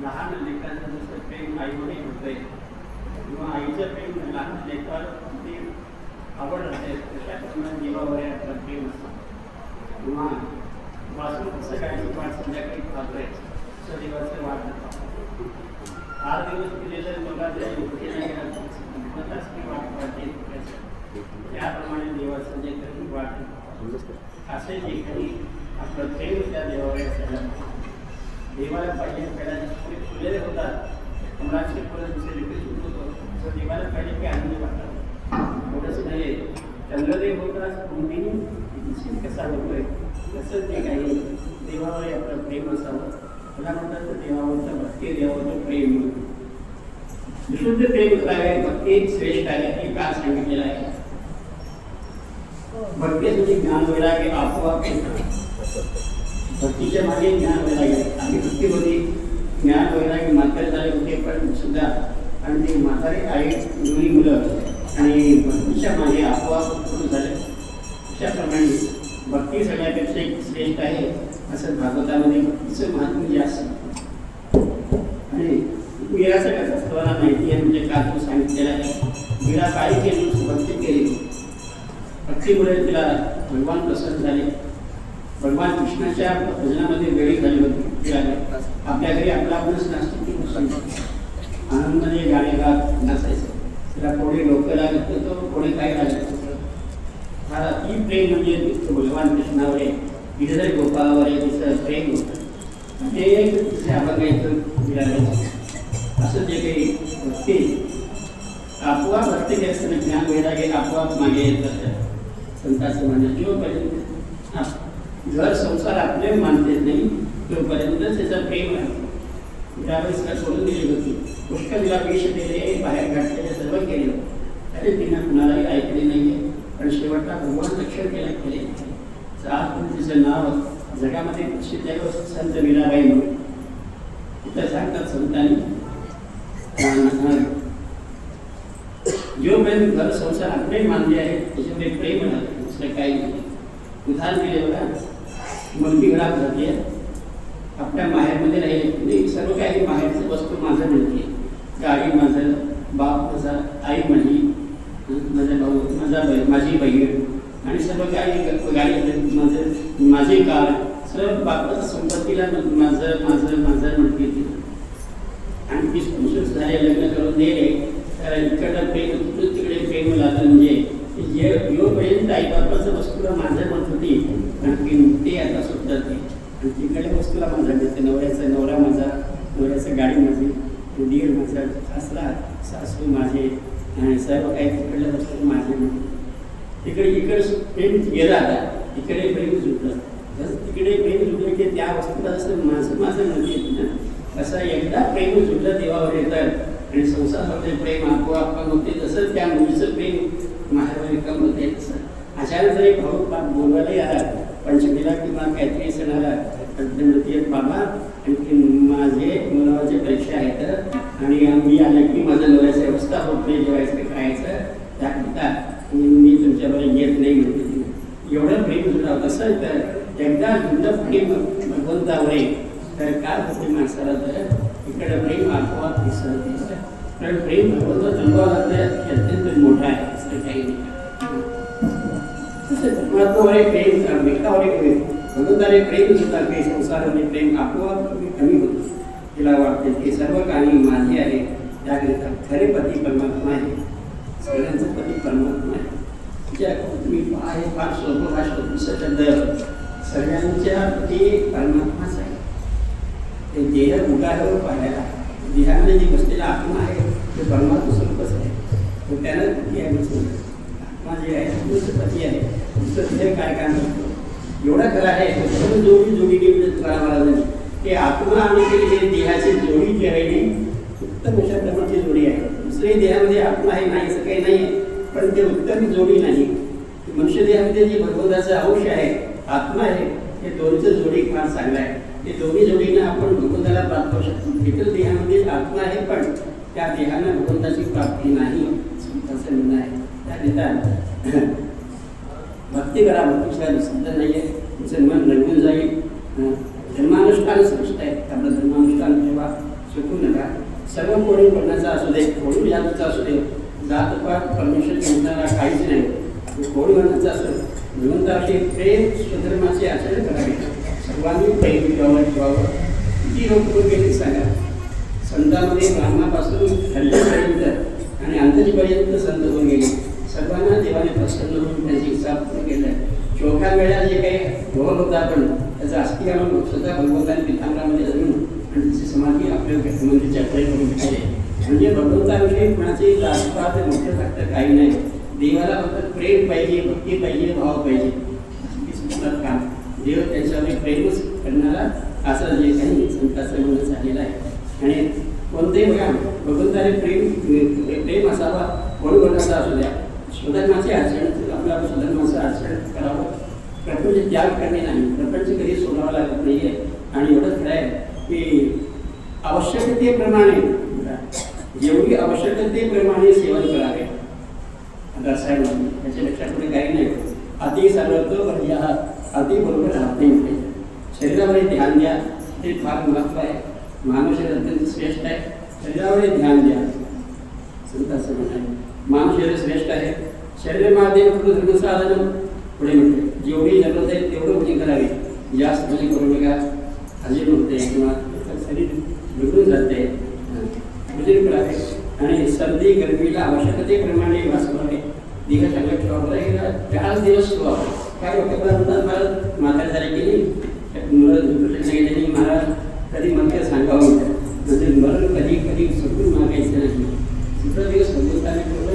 लहान लेकरांचं जसं प्रेम आईवरही होतंय किंवा आईचं प्रेम लहान लेकर ती आवड असते तशा प्रमाणे जीवावर आपलं प्रेम असतं किंवा वाचून सकाळची वाट संध्याकाळी खातोय असं देवाचं वाट 8 दिवस केलेलं मला जरी उठे नाही गेला ती वाट पाहते त्याप्रमाणे देवाचं जे काही वाट असे जे काही आपलं प्रेम त्या देवावर असायला देवाला पाहिजे पहिल्या फुलेले होतात मुलांचे फुलं दुसरे लिखित सुरू होतं तर देवाला पाहिजे की आनंद वाटतात एवढंच नाही चंद्रदेव होताच कोणतीही कसा होतोय तसंच ते काही देवावर आपलं प्रेम असावं मला म्हणतात तर देवावरचं भक्ती देवावरचं प्रेम विशुद्ध प्रेम काय भक्ती श्रेष्ठ आहे हे का सांगितलेलं आहे भक्ती म्हणजे ज्ञान वैराग्य आपोआप भक्तीच्या मागे ज्ञान वैराग्य आम्ही भक्तीमध्ये ज्ञान वैराग्य म्हातारे झाले होते पण सुद्धा आणि ते म्हातारे आई दोन्ही मुलं आणि भक्तीच्या मागे आपोआप सुरू झाले अशाप्रमाणे भक्ती सगळ्यापेक्षा एक श्रेष्ठ आहे असं भागवतामध्ये भक्तीचं महात्म्य जास्त आणि मीराचं कसं असताना माहिती आहे म्हणजे का तू सांगितलेलं आहे मीरा काय केली भक्ती केली भक्तीमुळे तिला भगवान प्रसन्न झाले भगवान कृष्णाच्या भजनामध्ये वेळी झाली होती आपल्या घरी आपला आपणच नाचतो की आनंदाने गाणे गात नाचायचं तिला कोणी डोकं लागत होतं कोणी काय लागत होतं हा अति प्रेम म्हणजे भगवान कृष्णावर आहे तिथे गोपाळावर आहे तिचं प्रेम होतं ते तिथे अभंगायचं मिळालं असं जे काही भक्ती आपोआप भक्ती जे असतं ज्ञान वैराग्य आपोआप मागे येत असतं संतांचं म्हणणं जोपर्यंत घर संसार आपले मानतेच नाही तोपर्यंत त्याचं प्रेम आहे त्यावेळेस का सोडून दिली होती पुष्कळ तिला विष दिले बाहेर घातलेले सर्व केले तरी तिनं कुणालाही ऐकले नाही आहे पण शेवटला भगवान रक्षण केले आज तिचं नाव जगामध्ये प्रसिद्ध आहे संत मीराबाई म्हणून तिथं सांगतात संतांनी जोपर्यंत घर संसार आपले मानले आहे त्याच्यामध्ये प्रेम राहतं दुसरं काही नाही उदाहरण दिले बघा मुलगी घरात जाते आपल्या माहेरमध्ये राहिले सर्व काही माहेरचं वस्तू माझं मिळते गाडी माझं बाप माझा आई माझी माझा भाऊ माझी बहीण आणि सर्व काही गाडी माझे कार सर्व बापाच्या संपत्तीला माझं माझं माझं म्हणते ती आणि ती संशोध झाले लग्न करून दिले तर इकडं प्रेम तिकडे प्रेम लागलं म्हणजे योपर्यंत आई बापाचं वस्तूला माझं म्हणत होती आणि ते आता सुटतात ते आणि तिकडे वस्तूला माझा मिळते नवऱ्याचा नवरा माझा नवऱ्याचं जसं गाडी माझी, दीड माझा, सासरा, सासू माझे, आणि सर्व काही तिकडलं असतं माझे. तिकडे इकडे प्रेम गेला आता, इकडे प्रेम सुटलं. जसं तिकडे प्रेम सुटलं की त्या वस्तूला जसं माझं मध्ये येतं ना, असं एकदा प्रेम सुटलं देवावर येतात आणि संसारामध्ये प्रेम आपोआप कम होते. तसं त्या मुलीचं प्रेम माझ्यावर कम होते. तसं अचानक जरी भाऊ बोलवायला आला पंचमीला किंवा काहीतरी सणाला, म्हणते बाबा आणखी माझे मुलाचे परीक्षा आहेत आणि मी आलं की माझं नवऱ्याची अवस्था होत नाही, जेवायचं खायचं त्याकरिता मी तुमच्याबरोबर येत नाही म्हणते. एवढं प्रेम जुळा. कसं तर एकदा जुळलं प्रेम भगवंतावर तर काय होते माणसाला, तर इकडं प्रेम आपोआप दिसत. कारण प्रेम भगवंत जन्माला अत्यंत मोठा आहे, असं काही नाही. परमात्मावर प्रेम व्यक्तावर भगवंताने प्रेम सुद्धा काही संसारामध्ये प्रेम आपोआप कमी होतो. तिला वाटते की सर्व काही माझे आहे, त्याकरिता खरे पती परमात्मा आहे, सगळ्यांचं पती परमात्मा आहे. तुम्ही आहे फार सोपं भाषा शब्द, सगळ्यांच्या पती परमात्माच आहे. ते देह उगावर पाहायला देहामध्ये जी बसलेला आत्मा आहे ते परमात्मा स्वरूपच आहे. तो त्याला पती आहे, आत्मा जे आहे तुमचं पती आहे. तुमचं देह काय काम करतो एवढा खरं आहे. जोडी म्हणजे तुकाराम महाराजांनी ते आत्मा आणि ते देहाची जोडी जी आहे ती उत्तम अशा प्रकारची जोडी आहे. दुसरी देहामध्ये आत्मा आहे नाही असं काही नाही, पण ते उत्तम जोडी नाही. मनुष्य देहामध्ये जे भगवंताचं अंश आहे, आत्मा आहे, हे दोन्हीचं जोडी फार चांगलं आहे. ते दोन्ही जोडीनं आपण भगवंताला प्राप्त होऊ शकतो. इतर देहामध्ये आत्मा आहे पण त्या देहानं भगवंताची प्राप्ती नाही असं म्हणणं आहे. त्याकरिता भक्ती करा, भक्तीशिवाय सिद्ध नाही आहे. तुमचं मन रंगून जाईल. धर्मानुष्ठान श्रेष्ठ आहे. आपलं धर्मानुष्ठान ठेवा, चुकू नका. सर्व कोणी पडण्याचा असू दे, कोणी जातीचा असू दे, जातपात परमेश्वर म्हणताना काहीच नाही. कोणी म्हणण्याचं असं भगवंताशी प्रेम स्वधर्माचे आचरण करावे. सर्वांनी प्रेम ठेवावं. किती लोक गेले सांगा. संतांमध्ये ब्राह्मणापासून हल्लीपर्यंत आणि अंतरीपर्यंत संत होऊन गेले. सर्वांना देवाने प्रसन्न होऊन त्यांची इच्छा पूर्ण केलं. चौथ्या वेळा जे काही भोग होता पण त्याचा अस्थिर आणून स्वतः भगवंताने पितांबरामध्ये धरून आणि तिची समाधी आपल्या मंदिरच्या पुढे करून घेतली. म्हणजे भगवंताविषयी कोणाची जातपात मोठं टाकतं काही नाही. देवाला फक्त प्रेम पाहिजे, भक्ती पाहिजे, भाव पाहिजे. काम देव त्याच्यावर प्रेमच करणारा असं जे काही संतांचं म्हणणं झालेलं आहे. आणि कोणतेही बघा भगवंताने प्रेम असावा, वडवडाचा असू द्या, स्वधर्माचे आचरण आपल्या स्वधर्माचं आचरण करावं. प्रपंच त्याग करणे नाही, प्रपंच कधी सोडावं लागत नाही आहे. आणि एवढंच खरं आहे की आवश्यकतेप्रमाणे जेवढी आवश्यकतेप्रमाणे सेवन करावे. आता साहेब त्याच्यापेक्षा पुढे काही नाही. अति सर्वत्व म्हणजे हा अति बरोबर राहत नाही. शरीरावर ध्यान द्या, ते फार महत्त्व आहे. मानव शरीर अत्यंत श्रेष्ठ आहे, शरीरावर ध्यान द्या. संतांचं म्हणणं आहे मानव शरीर श्रेष्ठ आहे. शरीरामध्ये धर्मसाधन पुढे म्हणते जेवढी जरूरत आहे तेवढं पुढे करावे. जास्त म्हणजे करू नका, अजीर्ण होते किंवा शरीर बिघडून जाते. भोजन करावे आणि सर्दी गरमीला आवश्यकतेप्रमाणे वाचवावे. देह चांगला ठेवावा. 4 दिवस ठेवावा. काय वक्तव्य म्हणतात महाराज म्हातारे झाले की नाही महाराज कधी म्हणते सांगावं म्हणजे मरण कधी कधी सुटून मागायचं नाही. 17 दिवस भगवंताने ठेवलं.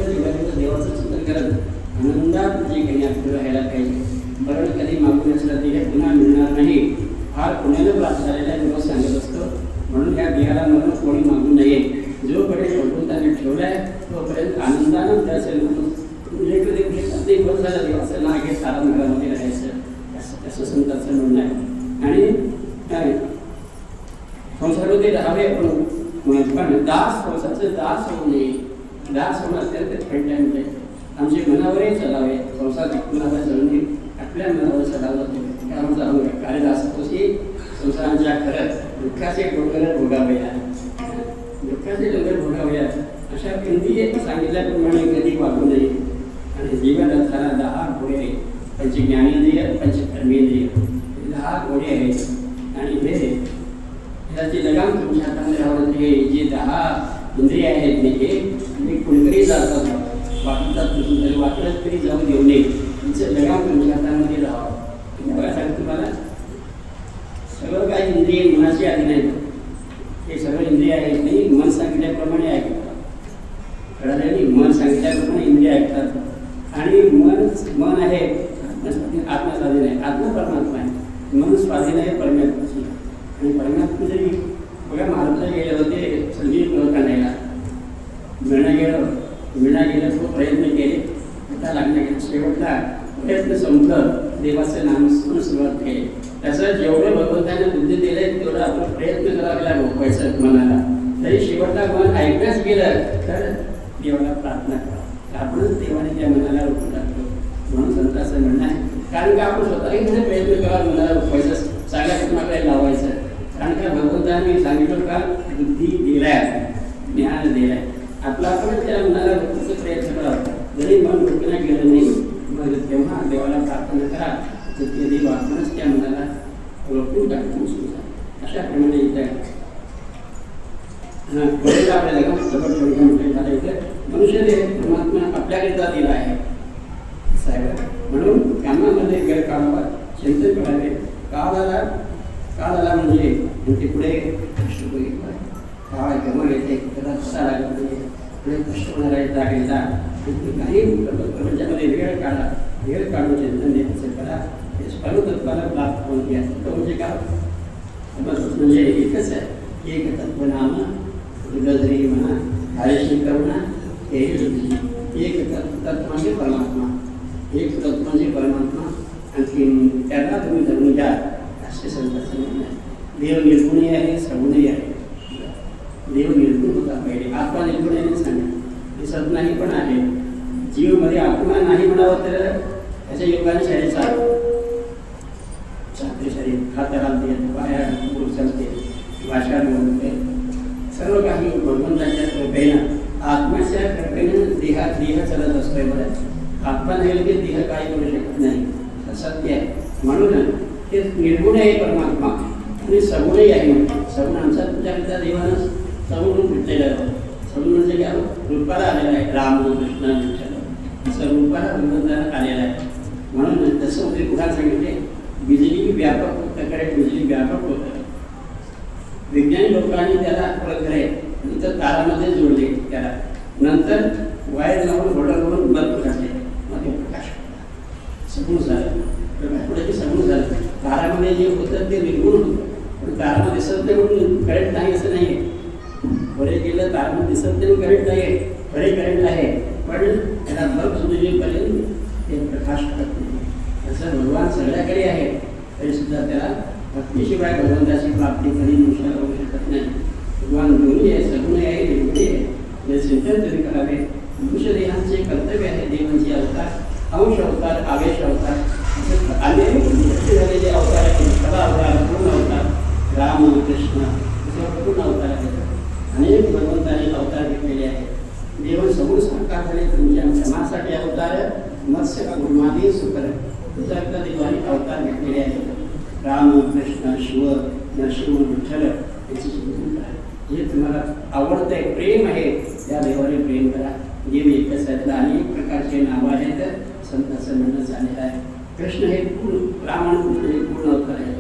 देवाचं चिंतन करत आनंदात जे काही आपल्याला राहायला पाहिजे. मरण कधी मागून असलं ते पुन्हा मिळणार नाही. फार पुण्यानं प्राप्त झालेला दिवस सांगत असतो. म्हणून ह्या देहाला मरण कोणी मागू नये. जोपर्यंत भगवंताने ठेवला आहे तोपर्यंत आनंदानं त्याचं ते बस झालं देवाचं नाव घेत सारा नगरामध्ये राहायचं असं संतांचं म्हणणं आहे. आणि काय संसारामध्ये राहावे पण दास संसाराचं दास होऊ नये. दास होणं अत्यंत खंड आहे. आमचे मनावरही चलावे. संसार कुणाला जळणे आपल्या मनावर चलावं जातो. त्यामुळे कालिदास तशी संसारांच्या खरंच दुःखाचे डोंगर भोगावया. दुःखाचे डोंगर भोगावया अशा केंद्रीय सांगितल्याप्रमाणे कधी वागू नये. आणि जीवन रथाला 10 घोडे आहेत. त्यांची ज्ञानेंद्रिय, पंचकर्मेंद्रिय 10 घोडे आहेत. आणि हे त्याची लगाम तुमच्या हातामध्ये राहून हे जे 10 इंद्रिय आहेत हे कुणकरी जातात वाटतात वाटत तरी जाऊ देऊ नये. तुमचं लगाम तुमच्या हातामध्ये राहावं. बघा सांगतो तुम्हाला सगळं काही इंद्रिय मनाची आधी नाही. हे सगळं इंद्रिय आहेत नाही, मन सांगितल्याप्रमाणे ऐकतात. कळलं नाही, मन सांगितल्याप्रमाणे इंद्रिय ऐकतात. आणि मन आहे आत्मस्वाधीन आहे, आत्मा परमात्मा आहे, मन स्वाधीन आहे परमात्म्याची. आणि परमात्मा जरी बघा महाराज गेले होते संजीव काढायला, मिळणं गेलं तो प्रयत्न केले, आता लागणं गेलं, शेवटला प्रयत्न संपलं, देवाचं नामस्मरण सुरुवात केली. त्याचं जेवढं भगवंताने बुद्धी दिले तेवढं आपण प्रयत्न करावा लागला व्हायचं मनाला. तरी शेवटला मन ऐकण्यास गेलं तर देवाला प्रार्थना करा, आपणच देवाने त्या मनाला रोखून टाकतो. म्हणून संतांचं म्हणणं आहे, कारण का आपण स्वतःही थोडे प्रयत्न करावा मनाला रोखवायचं, सांगायचं आपल्याला लावायचं. कारण का भगवंताने सांगितलं का बुद्धी दिलाय, ज्ञान दिलाय, आपला आपण त्या मनाला रोखण्याचा प्रयत्न करावा. जरी मन रोखण्यात गेलं नाही मग तेव्हा देवाला प्रार्थना करा, तर ते देव आपणच त्या मनाला रोखून टाकून सुद्धा. अशाप्रमाणे इथे आपल्याला म्हटलं इथे मनुष्य परमात्मा आपल्याकरिता दिला आहे साहेब. म्हणून कामामध्ये वेळ काढावा, चिंतन करावे. काळाला म्हणजे पुढे कष्ट बघितलं, काळ केव्हा येते, त्याला कसा लागला म्हणजे पुढे कष्ट होणार आहे जागेला. काही प्रपंचामध्ये वेळ काढून चिंतन द्यायचं करा. हे सर्वतत्वाला प्राप्त होऊन घ्यायचं म्हणजे काय म्हणजे एकच आहे, एक तत्वनाम गजरी म्हणा, हरेशी करुणा, हे एक तत्व म्हणजे परमात्मा, एक तत्व म्हणजे परमात्मा. आणखी त्याला तुम्ही धरून घ्या असे संतांचं म्हणणं आहे. देव निर्गुणी आहे, सगुणी आहे. देव निर्गुण होता पहिले, आत्मा निर्गुण आहे सांगा, दिसत नाही पण आहे. जीवमध्ये आत्मा नाही म्हणावं तर त्याच्या योगाने शरीर चालते, शरीर खाता घालते, बाहेर चालते, भाषा बोलते, सर्व काही भगवंताच्या कृपेनं आत्म्याच्या कृपेनं देह चालत असतोय. बरं आत्मा नाही की देह काही करू शकत नाही, सत्य आहे. म्हणून ते निर्गुण आहे परमात्मा आणि सगुणही आहे. सगुण आमचा तुमच्याकरिता देवानं सगुण भेटलेलं आहे. सगुण म्हणजे काय, रूपाला आलेला आहे. राम कृष्ण विठ्ठल असं रूपाला भगवंताला आलेला आहे. म्हणून तसं होते पुढे सांगितले, बिजली व्यापक होतं, करेक्ट बिजली व्यापक होतं. विज्ञानी लोकांनी त्याला ओळखलं आहे, नंतर तारामध्ये जोडले त्याला, नंतर वायर लावून घोडावरून बल्ब घातले, मग ते प्रकाश सगुण झालं. पुढे ते सगुण झालं. तारामध्ये जे होतं ते निर्गुण होतं, पण तारामध्ये दिसत नाही म्हणून करंट नाही असं नाही आहे. बरे गेलं तारामध्ये दिसत नाही करंट नाही आहे, बरे करंट आहे, पण त्याला बल्ब सुद्धा ते प्रकाश करत नाही. तसं भगवान सगळ्याकडे आहे, तरी सुद्धा त्याला भक्तीशिवाय भगवंताची प्राप्ती कधी मनुष्याला होऊ शकत नाही. भगवान दोन्ही आहे, सगुण आहे, निर्गुणी आहे. हे चिंतन तरी करावे. मनुष्य देहांचे कर्तव्य आहे देवांचे अवतार, अंश अवतार, आवेश अवतार, अनेक झालेले अवतार आहेत. खरा अवतार, पूर्ण अवतार, राम कृष्ण पूर्ण अवतार आहेत. अनेक भगवंतांनी अवतार घेतलेले आहेत. देव समूळ साकार झाले तुमच्या क्षमासाठी अवतार, मत्स्य कुर्मादी सुकर तुझ्याकरता देवाने अवतार घेतलेले आहेत. राम कृष्ण शिव नरसिंह विठ्ठल याची चिंतन करा. जे तुम्हाला आवडतं आहे, प्रेम आहे, त्या देवाने प्रेम करा. देव एकच आहेत, अनेक प्रकारचे नावं आहेत. संतांचं म्हणणं झालेलं आहे. कृष्ण हे पूर्ण, राम आणि कृष्ण हे पूर्ण अवतार आहेत.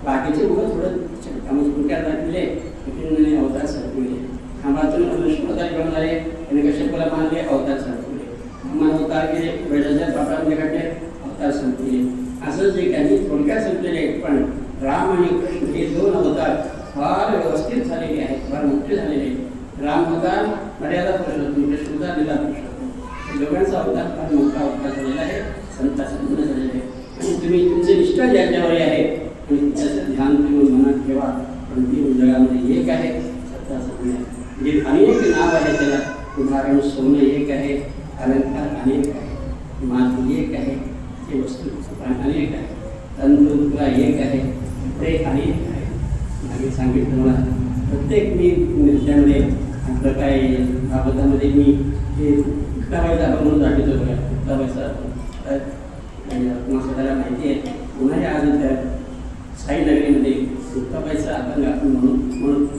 बाकीचे मुलं थोडं कुठ्यात दाखवले अवतार सरकवले. खांबातून अवतार घेऊन आले, त्याने कश्यपाला मानले, अवतार सरकवले. हनुमान अवतार केले, वेळाच्या पापामध्ये काढले, अवतार संपले. असं जे काही थोडक्यात संपलेले आहेत, पण राम आणि कृष्ण हे दोन अवतार फार व्यवस्थित झालेले आहेत, फार मोठे झालेले आहेत. राम अवतार मर्यादा पुरुषोत्तम, कृष्ण अवतार लीला पुरुषोत्तम. दोघांचा अवतार फार मोठा अवतार झालेला आहे, संतांचं म्हणणं झालेलं आहे. आणि तुम्ही तुमचे निष्ठा ज्याच्यावर आहे आणि त्याचं ध्यान तुम्ही मनात ठेवा. पण ती जगामध्ये एक आहे, सत्ताचं म्हणणं आहे. जे अनेक नाव आहे त्याला, उदाहरण सोनं एक आहे, अलंकार अनेक आहे, माती एक आहे, ते वस्तू अनेक आहे, तंतुला एक आहे, ते अनेक आहे. आम्ही सांगितलं मला प्रत्येक मी त्यामध्ये आपलं काय बाबतामध्ये मी हे घटाबाईचा म्हणून दाखवतो बघा. घटाबाईचा स्वतःला माहिती आहे, पुन्हा आज त्या साई नगरीमध्ये घटाबाईचा आपण आपण म्हणून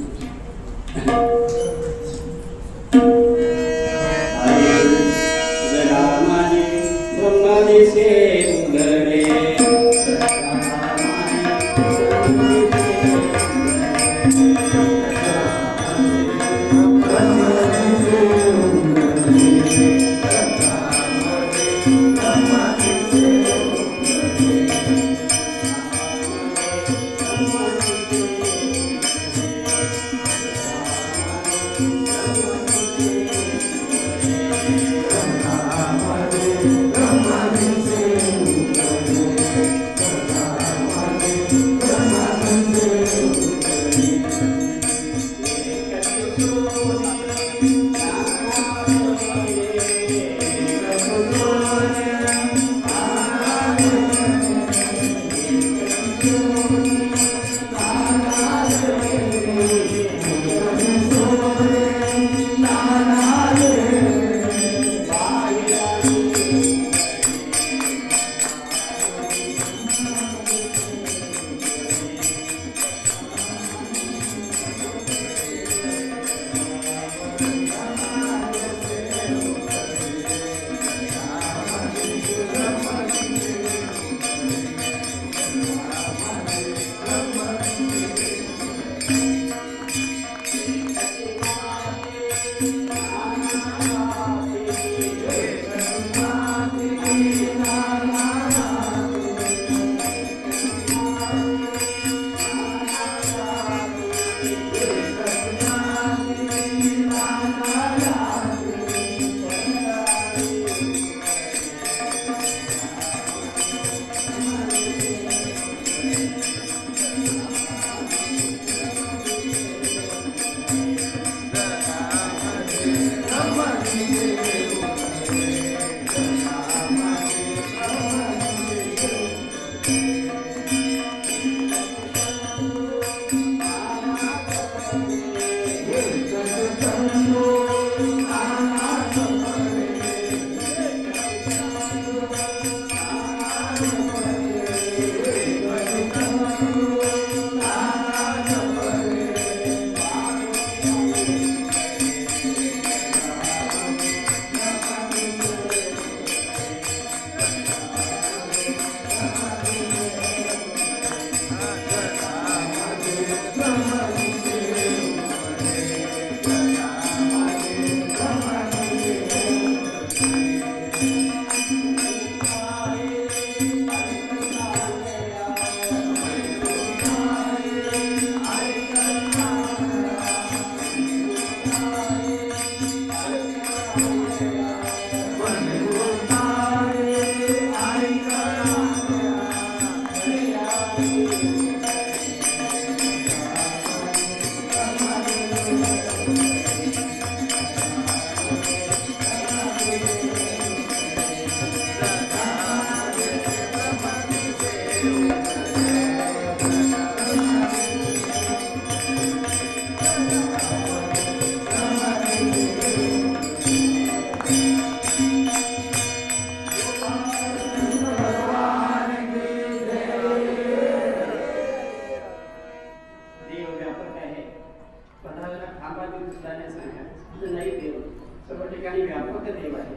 दिसला नाही सांगा तिथं नाही देव, सर्व ठिकाणी व्यापक देव आहे.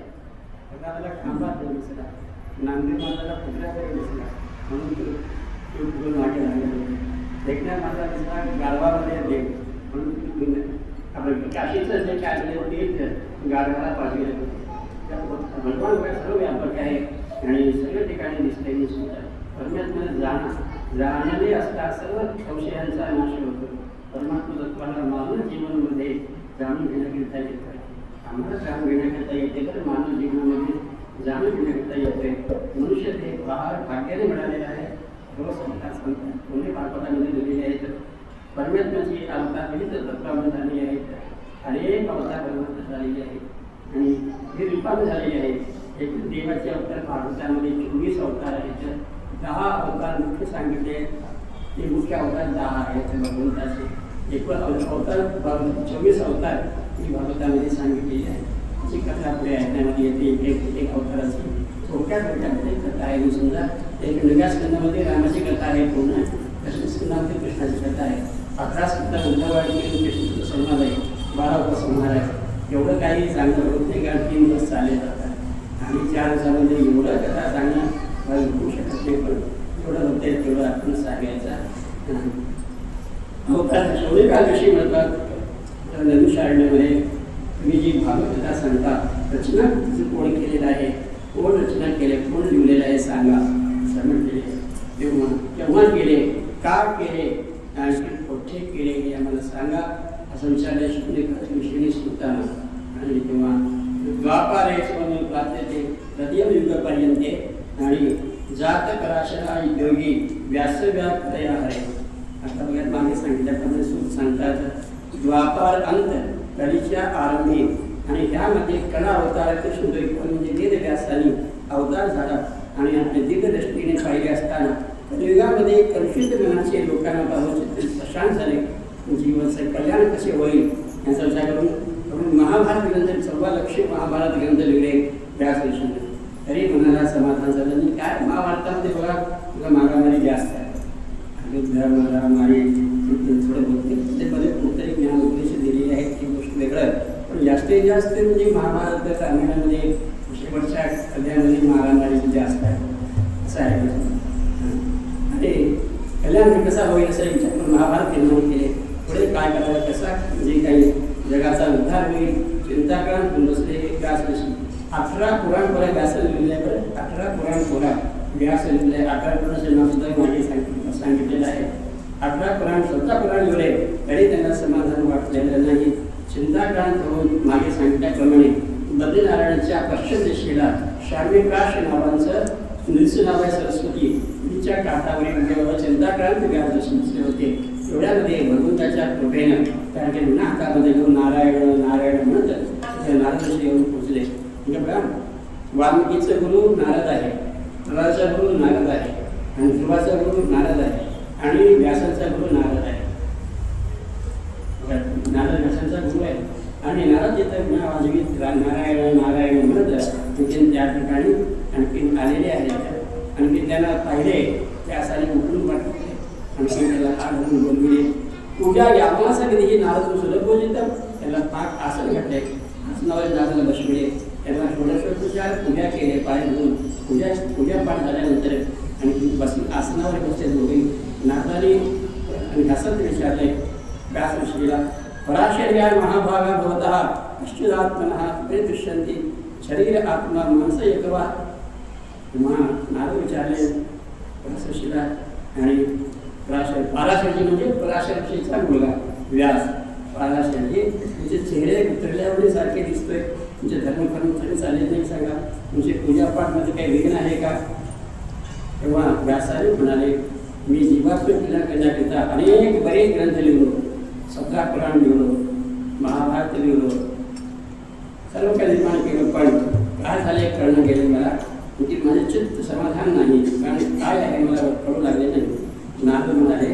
भगवानाला खांबात देव दिसला, नांदेड माताला पुतळ्यावर दिसला, म्हणून तो घेऊन मागे लागले. देखण्या माता दिसला गाढवामध्ये देव, म्हणून आपण काशीचं जे काय तीर्थ गाढवाला पाहिजे. भगवान सर्व व्यापक आहे आणि सगळ्या ठिकाणी दिसते निश्चित आहे. परमात्म्याला जाण्याने असता सर्व संशयांचा नाश होतो. परमात्मा तत्वाला मानव जीवनामध्ये जाणून घेण्याकरिता येत आहे. आम्हाला जाणून घेण्याकरिता येते तर मानव जीवनामध्ये जाणून घेण्याकरिता येते. मनुष्य ते फार भाग्याने मिळालेले आहे. रोज सांगतात कोणी भागवतामध्ये दिलेले आहेत. परमात्म्याची अवतार विविध तत्वामध्ये झालेली आहेत. अनेक अवतार परमात्मा झालेली आहेत आणि हे रिपान झालेले आहेत. एक देवाचे अवतार भागवतामध्ये 24 अवतार आहेत. 10 अवतार मुख्य सांगितले, ते मुख्य अवतार 10 आहेत भगवंताचे. एकूण अवतार 24 अवतार ही भागवतामध्ये सांगितलेली आहे. जी कथा पुढे ऐकण्यामध्ये येते. एक अवताराची थोडक्यात कथा आहे. समजा एक नव्या स्कंदामध्ये रामाची कथा आहे, पूर्ण कृष्णस्कंदामध्ये कृष्णाची कथा आहे. 11 स्कंदात उद्धवाडी कृष्णाचा संवाद आहे, 12 उपसंहार आहे. एवढं काही चांगलं होत नाही, कारण 3 दिवस चालले जातात आणि 4 दिवसामध्ये एवढं कथा सांगणं होऊ शकत नाही. पण जेवढं होते तेवढं आपण सांगायचा. अवतार शौर्यकालविषयी म्हणतात नदुशारण्यामध्ये तुम्ही जी भागवत कथा सांगता, रचना कोण केलेलं आहे, कोण रचना केले, कोण लिहिलेलं आहे सांगा असं म्हटले. तेव्हा केव्हा केले, का केले आणि कुठे केले हे आम्हाला सांगा असं विचारले शौर्यकालविषयी सुटताना. आणि तेव्हा द्वापारे ते तदीय युगपर्यंत आणि जात कराशरा योगी व्यासव्याप दया हरे. आता बघा मागे सांगितल्याप्रमाणे सूत सांगतात द्वापार अंत कलीच्या आरंभी आणि त्यामध्ये कला अवताराचे शुद्ध म्हणजे वेदव्यासाने अवतार झाला. आणि आपल्या दीर्घदृष्टीने पाहिले असताना कलियुगामध्ये कलुषित मनाचे लोकांना पाहून प्रशांत झाले. जीवनाचं कल्याण कसे होईल याचा विचार करून महाभारत ग्रंथ 14,00,000 महाभारत ग्रंथ लिहिले व्यास ऋषीने. तरी मनाला समाधान झालं नाही. काय महाभारतामध्ये बघा तुला मारामारी जास्त आहे, युद्ध मारामारी थोडं बोलते त्यामध्ये कुठेतरी ज्ञान उपदेश दिलेले आहेत ती गोष्ट वेगळं. पण जास्तीत जास्त म्हणजे महाभारत रामायणामध्ये शेवटच्या अध्यायामध्ये मारामारी जास्त आहे असं आहे. आणि कल्याण कसा होईल असं विचार महाभारत निर्माण केले. पुढे काय करावं, कसा म्हणजे काही जगाचा उद्धार होईल चिंताक्रांत बसले व्यास ऋषी. 18 पुराण पुरा व्यास लिहिलेले आहे. 18 पुराण पुरा व्यास लिहिलेले आहे. 18 पुराणाचे नाव सुद्धा मागे सांगितलेलं आहे. 18 पुराण 17 पुराण लिहिले तरी त्यांना समाधान वाटलेलं नाही. चिंताक्रांत होऊन मागे सांगितल्याप्रमाणे बद्रीनारायणाच्या पश्चिम दिशेला शार्विकाश नावांचं नृसिंह नाव आहे सरस्वती तिच्या काठावरील चिंताक्रांत व्यास ऋषी होते. एवढ्यामध्ये भगवंताच्या कृपेनं कारण की ना हातामध्ये घेऊन नारायण नारायण म्हणत नारद ऋषी येऊन पोचले. म्हणजे बघा वाल्मिकीचा गुरु नारद आहे, प्रल्हादाचा गुरु नारद आहे आणि ध्रुवाचा गुरु नारद आहे आणि व्यासाचा गुरु नारद आहे. नारद व्यासाचा गुरु आहे आणि नारद तिथं वाजवीत नारायण नारायण म्हणत तिथे त्या ठिकाणी आणखी आलेले आहेत. आणखी त्यांना पाहिले व्यासाने उठून वाटले आणखी त्याला हात धरून बोलविले. पूजा यामासाठी ही नारद सुलभ बोलतात त्याला पाक आसन घातले, आसनावर नारदाला बसविले, त्यांना षोडशोपचार पूजा केले. पाय धरून पूजापाठ झाल्यानंतर आणि बसून आसनावर बसले दोघे. नारदाने आणि हसत विचारले व्यास ऋषीला पराशर्या महाभागा भवतः अश्चिदात्मनः ते दृश्यन्ति शरीर आत्मा मनस एकवा. तेव्हा नारद विचारले व्यास ऋषीला आणि पराशरजी म्हणजे पराशर ऋषीचा मुलगा व्यास. पराशरजी तुमचे चेहरे उतरल्यावर सारखे दिसतोय, तुमचे धर्मकर्म तरी चालेल नाही सांगा, तुमचे पूजापाठमध्ये काही विघ्न आहे का. तेव्हा व्यासाने म्हणाले मी जीवात्मकीला करण्याकरिता अनेक बरेच ग्रंथ लिहिलो, 17 पुराण लिहिलो, महाभारत लिहिलो, सर्व काही निर्माण केलं. पण काय झाले कळणं गेले मला, म्हणजे माझे चित्त समाधान नाही. कारण काय आहे मला कळू लागले नाही. नारद म्हणाले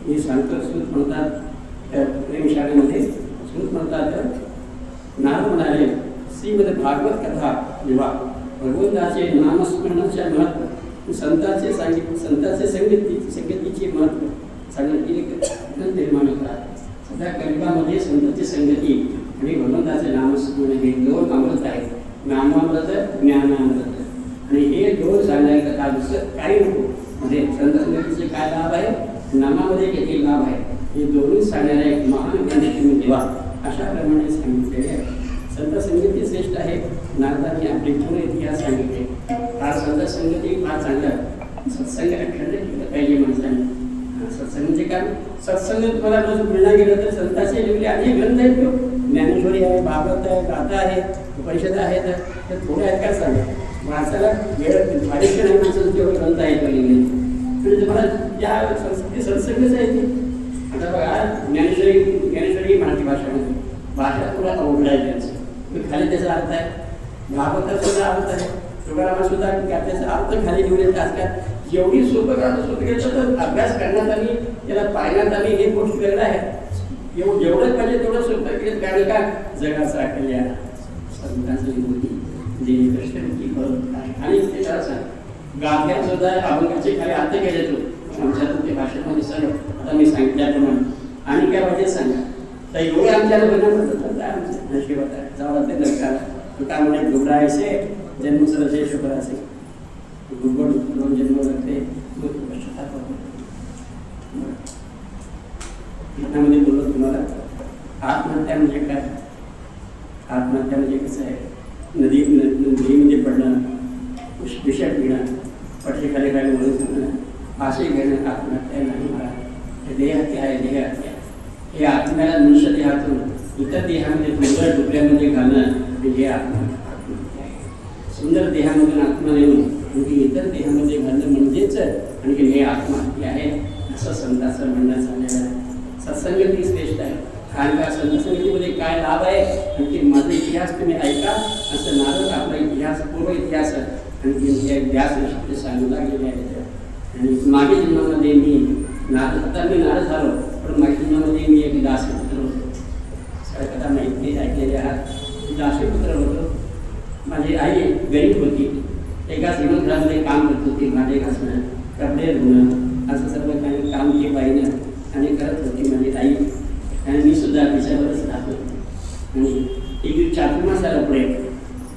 मी सांगतो श्रुत म्हणतात प्रेमशाळेमध्ये श्रुत म्हणतात. नारद म्हणाले श्रीमद भागवत कथा जेव्हा भगवंताचे नामस्मरणाचे महत्त्व संतांचे संगतीचे महत्त्व सांगण्याची एक निर्माण होतात. सध्या कलियुगामध्ये संतांची संगती आणि भगवंताचे नामस्मरण हे दोन अमृत आहेत, नामामृत ज्ञानामृत. आणि हे दोन सांगायचं कथा दुसरं काही नको. म्हणजे संत संगतीचे काय लाभ आहे, नामामध्ये किती लाभ आहे, हे दोन्ही सांगणारे एक महान ग्रंथ तुम्ही देवा अशा प्रमाणे सांगितलेले आहे. संत संगती श्रेष्ठ आहे. नारदांनी आपले पूर्ण इतिहास सांगितले. हा संत संगती फार चांगला सत्संग ठरले केलं पाहिजे माणसाने. सत्संग म्हणजे काय, सत्संग तुम्हाला रोज मिळणार गेलं तर संतांचे लिहिले अनेक ग्रंथ आहेत. ज्ञानेश्वरी आहे, भागवत आहे, गाथा आहे, उपनिषद आहेत, तर थोडे आहेत काय सांगा. माणसाला वेळ फारीक नाही, माणसाचं तेवढे ग्रंथ आहेत लिहिले. म्हणजे तुम्हाला ज्या संस्कृती सत्संगच आहे ती. आता बघा ज्ञानेश्वरी मराठी भाषेमध्ये भाषा थोडा अवघड आहे त्यांचं. खाली त्याचा अर्थ आहे, भागवतात सुद्धा अर्थ आहे, तुकारामात सुद्धा त्याचा अर्थ खाली लिहिलेला. आजकाल जेवढी सोपं करायचं सोपं केलं तर अभ्यास करण्यात आली, त्याला पाहण्यात आली, हे गोष्ट वेगळं आहे. जेवढंच पाहिजे तेवढं सोपं केलं. कारण का जगाचा कल्याण संतांची होती जे कृष्णाची करत आहे. आणि त्याला सांग गाभ्यात सुद्धा अभंगाचे खाली अर्थ केले तो आमच्यातून ते भाषेमध्ये सर्व आता मी सांगितल्याप्रमाणे. आणि काय पाहिजे सांगा, तर एवढे आमच्याला बनवतात आमच्या नशिबात आहे. जाऊ ते दरकाला तुका म्हणे डोबरायचे जन्म सरसे शुक्राचे गुगड दोन जन्म लागते मध्ये बोललो तुम्हाला. आत्महत्या म्हणजे काय, आत्महत्या म्हणजे कसं आहे, नदीमध्ये पडणं, विषय पिणं, पटशीखाली खाली म्हणून सांगणं, फाशी घेणं आत्महत्या नाही मला. हे देहहत्या आहे, देहहत्या. हे आत्म्याला मनुष्य देहातून इतर देहामध्ये सुंदर डुकऱ्यामध्ये घालणं म्हणजे आत्महत्या आहे. सुंदर देहामधून आत्मा नेऊन आणखी इतर देहामध्ये घालणं म्हणजेच आणखी हे आत्महत्या आहे असं संतांचं म्हणणं झालेलं आहे. सत्संगती श्रेष्ठ आहे. कारण का संतसंगतीमध्ये काय लाभ आहे, आणखी माझा इतिहास तुम्ही ऐका असं नारद आपला इतिहास पूर्व इतिहास आणखी हे व्यास सांगू लागलेले आहेत. आणि मागे जन्मामध्ये मी नारद, आता मी नारद झालो, पण मागील जन्मामध्ये मी एक दासीपुत्र होतो. कथा माहिती ऐकलेली आहात. दासीपुत्र होतो. माझी आई गरीब होती. एका श्रीमंतरामध्ये काम करत होती. भांडे घासणं, कपडे धुणं असं सर्व काही काम केलं पाहिजे आणि करत होती माझी आई. आणि मी सुद्धा तिच्यावरच राहत होतो. आणि एक चातुर्मास आला पुढे.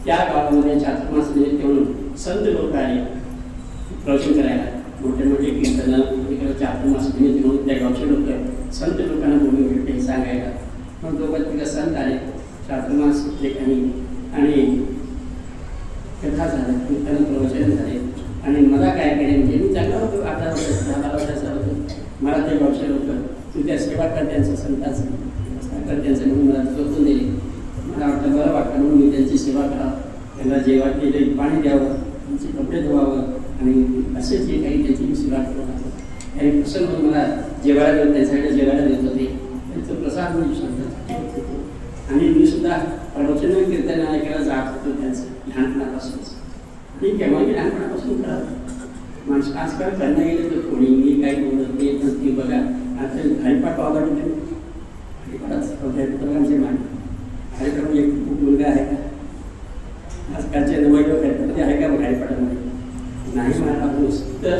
त्या गावामध्ये चातुर्मास म्हणजे तेवढून संत लोक आले प्रवचन करायला. मोठे मोठे कीर्तनं तिकडे चातुर्मास म्हणजे म्हणून त्या गावचे लोक संत लोकांना बोलून घेतले सांगायला. मग दोघं तिकडे संत आले चातुर्मास ठिकाणी आणि कथा झाल्या, कीर्तन प्रवचन झाले. आणि मला काय केले म्हणजे मी चांगला होतो, 18 वर्षाचा 12 वर्षाचा होतो. मला ते गावचे लोक तुझ्या सेवा करत्यांचं संतांचं करत्यांचं म्हणून मला सोडून दिले. मला वाटतं बरं वाटतं म्हणून मी त्यांची सेवा करावं, त्यांना जेव्हा केले पाणी द्यावं, त्यांचे कपडे धुवावं आणि असेच जे काही त्यांची सेवा करत होतो. आणि प्रसन्न म्हणून मला जेवायला देत त्यांच्याकडे जेवायला देत होते. त्यांचं प्रसाद म्हणून सांगत. आणि मी सुद्धा प्रवचन कीर्तन ऐकायला जात होतो त्यांचं लहानपणापासूनच. ठीक आहे, मग लहानपणापासून करत माणसं आजकाल करणं गेले तर कोणी मी काही बोलत नाही. पण ती बघा आता हरिपाठ आवडते, हरिपाठाच आमचे मान हरिपाठ एक मुलगा आहे का आजकालच्या नवैव हरिपाठामध्ये आहे का? हरिपाठामध्ये नाही. मला नुसतं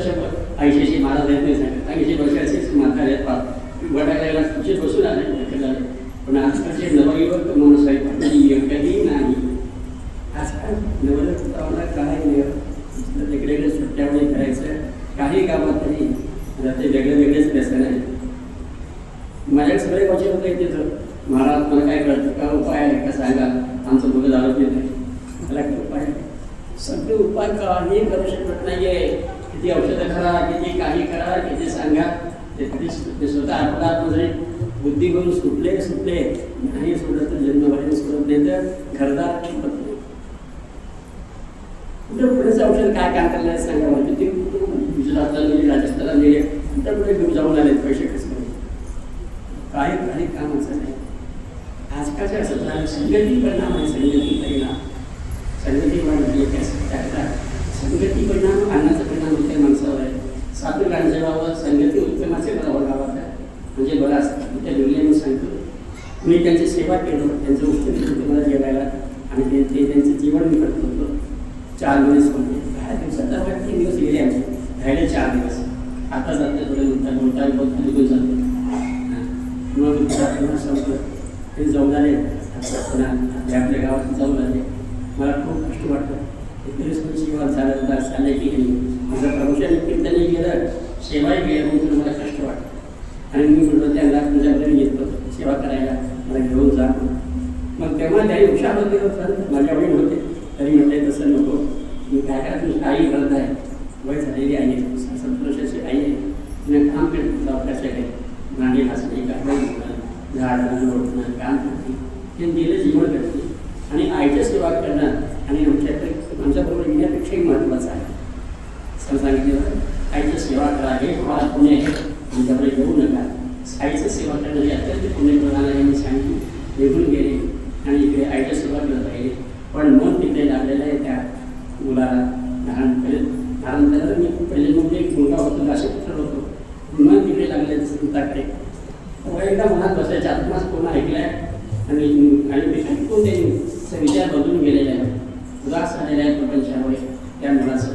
80 महाराज आहेत नाही सांगत. 80 वर्षाचीच म्हातारे आहेत, वडाला तुझे बसून आले. पण आजकालचे नवयुवक माणूस हरिपाठामध्ये एकही नाही. आजकाल नवयुवकांना काय नाही, वेगवेगळे सुट्ट्यामध्ये करायचं. काही गावात तरी ते वेगळे वेगळेच व्यसन आहे. माझ्या सगळे गावचे लोक येते तर महाराज मला काय कळतं का, उपाय आहे का सांगा. आमचं मुलं दारू येत नाही, मला काय उपाय आहे? सगळे उपाय काही करू शकत नाही आहे. किती औषधं करा, किती काही करा, किती सांगा, ते स्वतः आपला जरी बुद्धी करून सुटले नाही सोडलं तर जन्मभराने सोडत नाही तर घरदार शिकत नाही. कुठं पुढेच औषध काय काम करायला सांगा. म्हणजे ते गुजरातला गेले, राजस्थानला गेले, तर पुढे घेऊन जाऊन आले पैसे कसं काही कामाचं नाही. आजकालच्या असं झालं संगती परिणाम आहे. संगती परिणाम संगती परिणाम अन्नाचा परिणाम होते माणसावर आहे. सात्विक अन्न जेवावं, संगती उत्तमाचे करावं गावात आहे म्हणजे बरं असतं. त्या जोडले मी सांगतो, मी त्यांची सेवा केलो, त्यांचं उत्तम होतं मला जेवायला. आणि ते त्यांचं जीवन मी करत होतो. 4 दिवस म्हणजे 10 दिवसात 3 दिवस गेले आमचे, राहिले 4 दिवस. आता जाते थोडे बोलता निघून जातो. मग संपलं ते जाऊन आले आपल्या गावात जाऊन आले. मला खूप कष्ट वाटतं. 31 वर्षी गावात झालं होता चालले की माझं प्रमोशन कीर्तनही गेलं, सेवाही गेलं, म्हणून मला कष्ट वाटतं. आणि मी म्हटलं त्यांना तुमच्याकडे येतो सेवा करायला, मला घेऊन जा. मग तेव्हा त्याही हुशार होते, माझ्या वडील होते, तरी म्हटले तसं नको, मी काय करा, तुझी आई करत आहे, वय झालेली आई आहे, 70 वर्षाची आई आहे, तिने काम करत अभ्यासाकडे भांडी घासणे, कपडे झाडणं लोटणं काम करते, ते दिलं जीवन करते. आणि आईच्या सेवा करणं आणि आमच्याबरोबर येण्यापेक्षाही महत्त्वाचं आहे. असं सांगितलं, आईची सेवा करा, हे तुम्हाला पुण्य आहे, आमच्याकडे येऊ नका. आईचं सेवा करणं हे अत्यंत पुण्यप्रधान आहे. मी सांगितलं, निघून गेले आणि इकडे आईच्या सेवा करत राहिले. पण मन तिकडे लागलेलं आहे त्या मुलाला. लहानपणी मी पहिले म्हणजे एक मुलगा होतो, असे पुत्र होतो, मन तिकडे लागले संताकडे. एकदा मनात बसायच्या आत्मास कोण ऐकलाय आणि मी ऐकून ते विचार बदलून गेलेले आहे, उदास झालेला आहे प्रपंचामुळे त्या मुलाचं.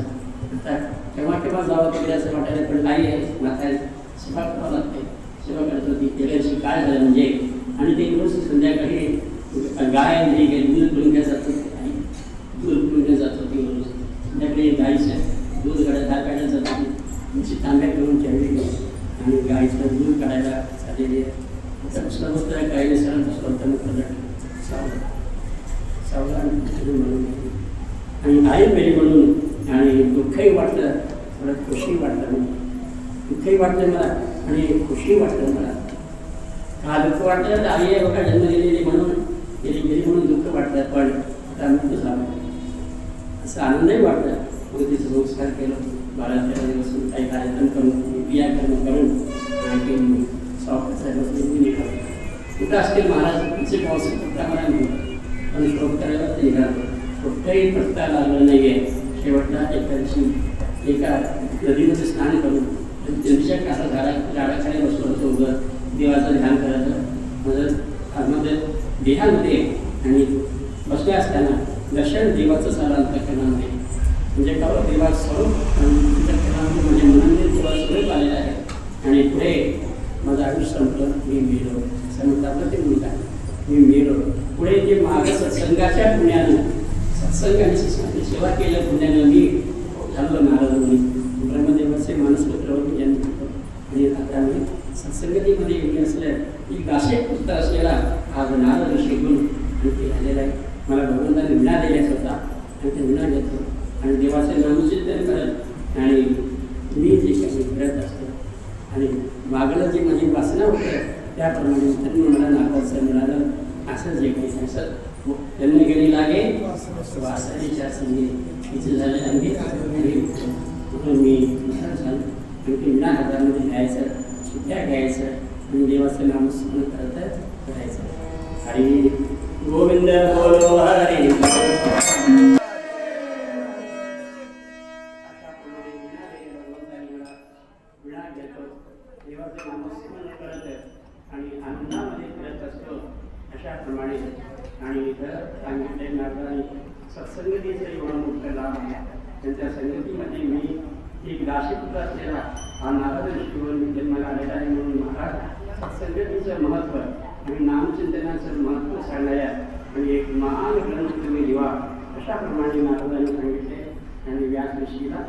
आता केव्हा केव्हा जावं तिकडे असं वाटायला, पण आई आहे, माता आहे, सेवा करावं लागते. सेवा करत होती. गेल्याची काय झालं म्हणजे, आणि ते रोज संध्याकाळी गाय नाही गेली, दूध पिऊन घ्या जात होती, आई दूध पिऊन घ्या जात होती रोज संध्याकाळी. गाईचं दूध धार काढायला जात होती, तुमची तांब्या करून ठेवली आणि गाईचं दूध काढायला झालेली आहे. समजतं गाईने सरळ स्वतः सावला आणि आई मेरी म्हणून. आणि दुःखही वाटलं, मला खुशी वाटलं, दुःखही वाटलं मला आणि खुशी वाटलं मला. हा दुःख वाटलं तर आई आहे बघा जन्म गेलेली म्हणून, गेली म्हणून दुःख वाटलं, पण आता मृत्यू झाला असं आनंदही वाटलं. मग तिचं संस्कार केलं, 12-13 दिवस काही कार्यक्रम करून क्रियाकर्म करून आणखी बसून निघालो. कुठं असतील महाराज तिचे पाऊस फक्त मला मिळतो, पण शोध करायला ते निघालो. कुठंही पत्ता लागलं नाही आहे. शेवटला एका दिवशी एका नदीमध्ये स्नान करून नदीच्या झाडाखाली बसलो होतो, उगं देवाचं ध्यान करायचं माझं देहामध्ये. आणि बसले असताना दर्शन देवाचं झालं अंतःकरणामध्ये, म्हणजे का देवा स्वरूप अंतःकरणामध्ये म्हणजे मनामध्ये देवा स्वरूप आलेलं आहे. आणि पुढे माझं आयुष्य संपलं, मी मेलो असं म्हणतात ते मुलगा, मी मेलो. पुढे जे मागं सत्संगाच्या पुण्यानं सत्संगाने सेवा केल्या पुण्यानं मी झालो नारद मुनी, ब्रह्मदेवाचे मानसपुत्र होते जन्म होतो. आणि आता मी सत्संगतीमध्ये येऊन असल्या की गाशे पुत्र असलेला आज नारद ऋषी गुण ते झालेला आहे. मला भगवंताने विणा दिल्याच होता आणि ते विणा घेतो आणि देवाचे नामचिंतन करत आणि मी जे काही करत असतो आणि मागलं जे माझी वासना होतं त्याप्रमाणे त्यांनी मला नाकाचं मिळालं. असं जे काही असं त्यांनी गेली लागे वासनेच्या संधी तिचं झालं अंगी म्हणून मी झालं. आणि ते विना हातामध्ये घ्यायचं, सुट्ट्या घ्यायचं आणि देवाचं नामस्मरण करत करायचं. हरी गोविंद बोलो हरी. विणा घेतो, देवाचं नामस्मरण करत आणि आनंदामध्ये करत असतो अशाप्रमाणे. आणि इथं सांगितले नारदांनी सत्संगतीचं एवढं मोठं लाभ आहे. त्यांच्या संगतीमध्ये मी एक दाशीपुत्र असलेला हा नारद ऋषीवर मी जन्माला आलेला आहे. म्हणून महाराज सत्संगतीचं महत्त्व आणि नामचिंतनाचं महत्त्व सांगणाऱ्या आणि एक महान ग्रंथ तुम्ही लिहा अशाप्रमाणे नारदांनी सांगितले. आणि व्यास ऋषीला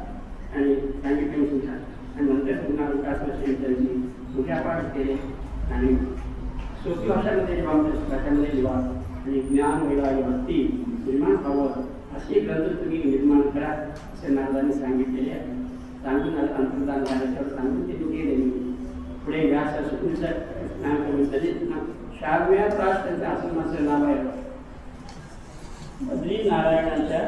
आणि सांगितले सुद्धा. आणि नंतर पुन्हा विकास त्यांची पूजापाठ केले आणि सोपी भाषामध्ये लिहा, भाषामध्ये लिहा आणि ज्ञान वैराग्य भक्ती निर्माण व्हावं असे ग्रंथ तुम्ही निर्माण करा असे नारदांनी सांगितलेले आहे. सांगून अंतर्धान झाल्याच्यावर सांगून ते गेले. पुढे व्यास सुखीचं नाव करून त्याचे 6व्या तास त्यांच्या आश्रमाचं नाव आहे. बद्रीनारायणाच्या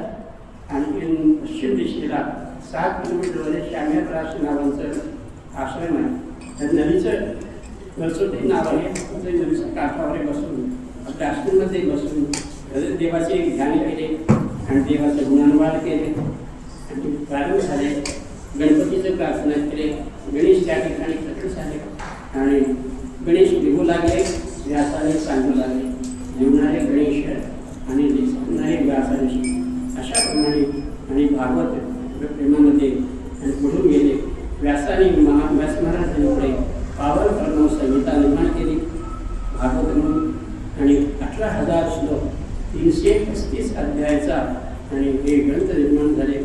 आणखी पश्चिम दिशेला 7 किलोमीटरमध्ये 6व्या तास नावांचं आश्रम आहे. त्या नदीचं नरसोटी नाव आहे. त्या नदीच्या काठावर बसून आपल्या आश्रममध्ये बसून देवाचे ध्यान केले आणि देवाचं गुणानुवाद केले आणि प्रारंभ झाले. गणपतीचं प्रार्थना केले. गणेश त्या ठिकाणी प्रकट झाले आणि गणेश लिहू लागले, व्यासाने सांगू लागले. लिहणारे गणेश आणि सांगणारे व्यास ऋषी अशाप्रमाणे. आणि भागवत प्रेमामध्ये आणि पुढून गेले. व्यासाने व्यास महाराजांनी पुढे पावन प्रणव संहिता निर्माण केली भागवत म्हणून. आणि 18,000 श्लोक 335 अध्यायाचा आणि हे ग्रंथ निर्माण झाले.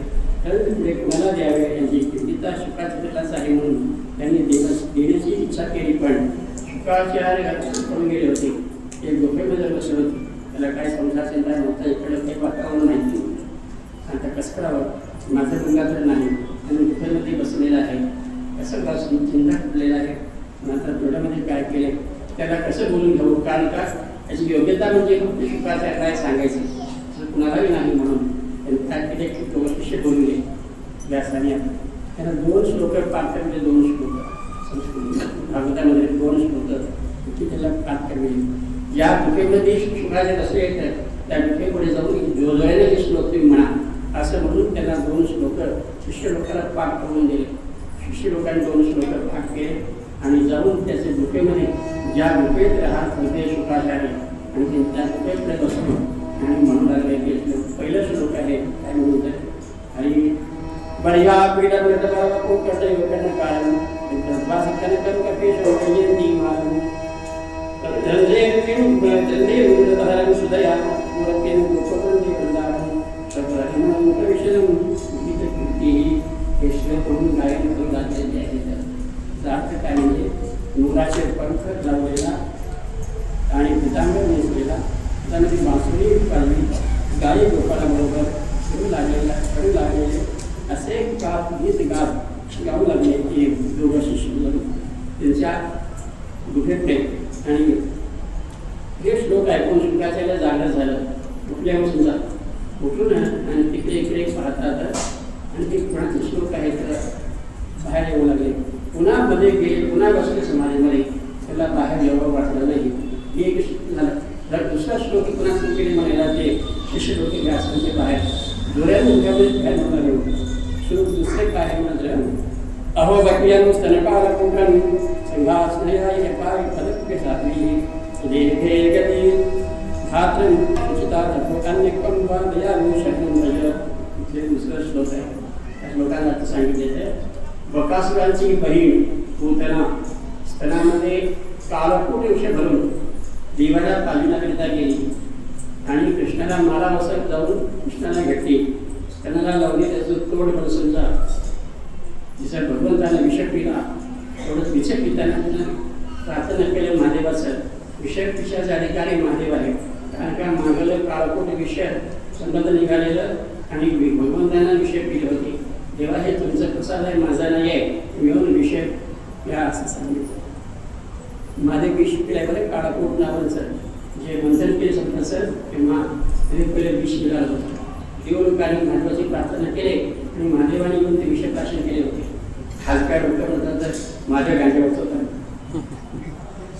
ग्रंथ पुढे कोणाला द्यावे यांची गीता शुकाचार्यालाच आहे म्हणून त्यांनी देण्याची इच्छा केली. पण शुकाचार्य पडून गेले होते. एक गुफेमध्ये बसले होते. त्याला काय संसार चिंता नव्हता. इकडं काही वातावरण माहिती नव्हतं. आता कसं करावं, माझं गंगाधर नाही आणि गुफेमध्ये बसलेला आहे, कसं बसून चिंता कुठलेला आहे. नंतर डोळ्यामध्ये काय केले, त्याला कसं बोलून घेऊ, कारण का याची योग्यता म्हणजे फक्त शुकाचार्य काय सांगायचं असं कुणालाही नाही. म्हणून त्यांनी काय केले की तो शिष्य बोलले व्यासाने. त्यांना 2 श्लोक पाठ करले. 2 श्लोक संस्कृत भागवतामध्ये 2 श्लोक की त्याला पाठ करले. या गुफेमध्ये शुकाचार्य असे येतात, त्या गुफेपुढे जाऊन जोजोळ्याने जे श्लोक तुम्ही म्हणा असं म्हणून त्यांना 2 श्लोक शिष्य लोकांना पाठ करून दिले. शिष्य लोकांनी 2 श्लोक पाठ केले आणि जाऊन त्याचे गुफेमध्ये ज्या गुफेत राहत होते शुकाचार्य आणि त्या गुफेकडे बसलो आणि म्हणू लागले की पहिलं श्लोक आहे काय म्हणून तर आणि बढिया पीडा मृतभा को करते योगन कारण भाषिकन कर कपे शोभयंती मालम धनले धनले उदधारं सुदया मूर्तिं गोपवंती वृंदावन सत्रहिमं प्रविशनं गीतकीर्ती हे श्लोक गायन करून गायले आहेत. अर्थ काय म्हणजे नूराचे पंख लावलेला आणि पितांबर नेसलेला, त्यामध्ये बासुरी पाळली, गायी गोपाळाबरोबर करू लागलेले असे गीत गाऊ लागले की दोघं शिष्य त्यांच्या गुफेकडे. आणि हे श्लोक ऐकून शुकाचार्याला जाणं झालं. उठल्यापासून जात उठून आणि तिकडे इकडे पाहतात आणि ते कोणाचे श्लोक आहे तर बाहेर येऊ लागले. पुन्हा मध्ये गेले, पुन्हा बसले समाधीमध्ये. त्याला बाहेर यावं वाटलं नाही. हे एक झालं. तर दुसरा श्लोक पुन्हा केले म्हणायला ते शिष्य लोक व्यासांचे बाहेर जोऱ्याने उठ्यामध्ये काय म्हणाले श्लोक दुसरे काय म्हणाले अहो बकियानु स्तनपाल कुंकन संघास्नयाय पाय पदक साधवी देहे गती धात्रं सुचिता तत्वकान्यकं वा दयालु शरणं भज. हे दुसरा श्लोक आहे. त्या श्लोकाला अर्थ सांगितले बकासुरांची बहीण पूतना स्तनामध्ये कालकूट वृक्ष भरून देवाला पालनाकरिता गेली आणि कृष्णाला मारा वसत जाऊन कृष्णाला घेतली. स्तनाला लावली त्याचं तोड बसुनचा जसं भगवंताला विष पिला थोडं विष पिताना प्रार्थना केलं महादेवाचं. विषय पिशाचा अधिकारी महादेव आहे. कारण का मागलं काळकोट विषय संबंध निघालेलं आणि भगवंतांना विषय पिले होते. तेव्हा हे तुमचं प्रसाद आहे, माझा नाही आहे, मिळून विषय या असं सांगितलं. माझे विष पिलाय बरं काळाकोट नावाचं जे मंथन केले स्वतःचं तेव्हा त्याने पहिले विष मिळालं होतं. देव लोकांनी महादेवाची प्रार्थना केली आणि महादेवाने येऊन ते विषय प्राशन केले होते. हालकाय डोक्यावर होता तर माझ्या गांड्यावर होता.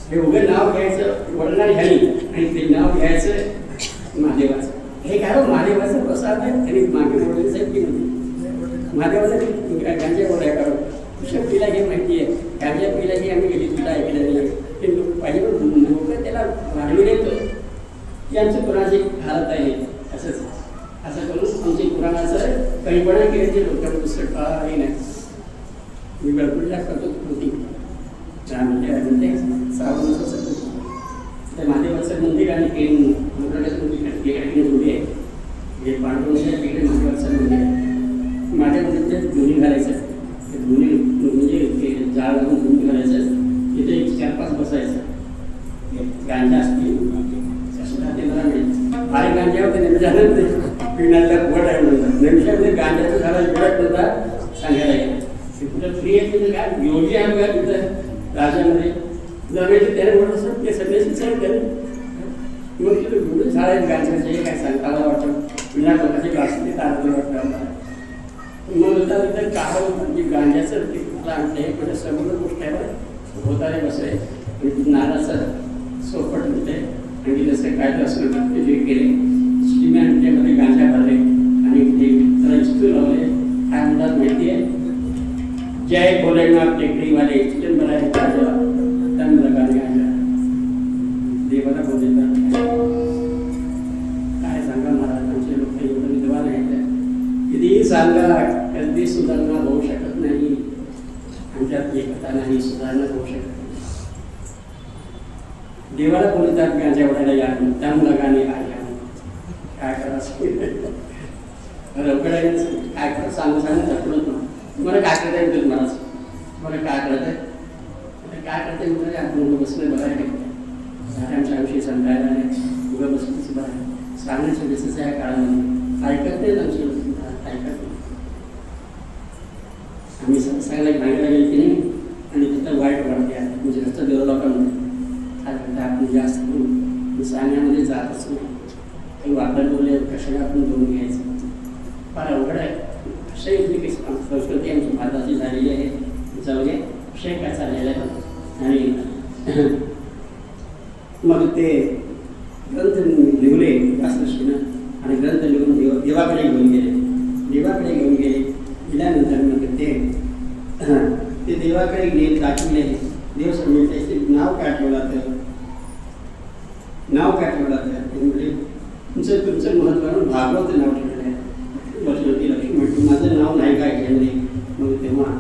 हे उघड नाव घ्यायचं वडणार ह्यानी आणि ते नाव घ्यायचं महादेवाचं. हे काय महादेवाचा प्रसाद आहे. त्यांनी मागे बोलायचं आहे की नाही महादेवाला गांजा बोलाय करो विषय पिला हे माहिती आहे. गांजा पिला हे आम्ही गेली तुला ऐकलं नाही. ते लोक पाहिजे पण लोक त्याला वाढवून येतं की आमचं पुराणाची हालत आहे. असंच असं करून आमच्या पुराणाचं कल्पना केली ते लोकांना दुसरं काही नाही. मी गडबडीला करतो होती म्हणजे सावधान त्या महादेवाचं मंदिर आणि मंदिराचं मंदिर जोडी आहे. हे पांडुरंगाच्या तिकडे महादेवाचं मंदिर आहे. माझ्यामध्ये ते धुनी घालायचं ते धुनी म्हणजे जाळ घालून धुनी घालायचं. तिथे 4-5 बसायचं. गांजा असतील ते मला मिळेल फार गांजावर ते नेमच्यानं ते पिण्याचा गोड आहे म्हणतात. नेमच्यामध्ये गांजाचं झाडा गोळ्यात नव्हता सांगायला येईल. ते कुठं फ्री आहे तिथं काय योगी आहे बघा तिथं राज्यामध्ये जमेचे त्याने म्हणत असत ते सगळे शिक्षण केलं. मग तिथं गुढे झाड आहेत गांजाचे काय सांगताना वाटतं पिण्या लोकांचे गाठी तारले वाटतं. मग होता तिथं काळ म्हणजे गांजाचं ते आणते म्हणजे समोर गोष्ट आहे बरं होतारे बसले आणि नाराचं सोपट होते आणि जसं काय असं ते जे केले सिमेंटमध्ये गांजा भरले आणि ते त्याला इस्तू लावले. काय म्हणतात माहिती आहे जय भोलेनाथ टेकडीवाले चिदंबर आहे तन लगा गांजा देवाला बोलतात. काय सांगा महाराज आमचे लोक एवढं विद्वान आहेत. कितीही सांगा कधी सुधारणा होऊ शकत नाही. आमच्यात एकता नाही, सुधारणा होऊ शकत नाही. देवाला बोलतात माझ्या एवढ्याला या त्या मुलागाने आल्या काय करायचं काय करत सांगू थकलोच ना तुम्हाला काय करता येईल तुम्हाला मला काय करत आहे काय करता येईल म्हणजे आपण बसलं बरं आहे आमच्या आयुष्य सांगायला नाही उभं बसण्याचं बरं आहे सांगण्याचं बेसच आहे काळामध्ये ऐकत नाही आमची ऐकत नाही आम्ही सांगायला भांगायला गेलो की नाही आणि तिथं वाईट वाटते आहे म्हणजे रस्ता देव लोकांमध्ये काय करता आपण जास्त करून सांगण्यामध्ये जातच नाही काही वापर बोलले कशाला आपण बोलून घ्यायचं फार अवघड आहे अशा इतकी संस्कृती आमची भारताची झालेली आहे त्याच्यामध्ये विषय काय चाललेला आहे आणि मग ते ग्रंथ लिहले त्याच दृष्टीनं आणि ग्रंथ लिहून देवाकडे घेऊन गेले गेल्यानंतर मग ते देवाकडे दाखवले देव समजले नाव काय ठेवलं ते म्हणजे तुमचं महत्त्वानं भागवत नाव ठेवलं आहे लक्ष्मी म्हटलं माझं नाव नाही काय घेतले मग तेव्हा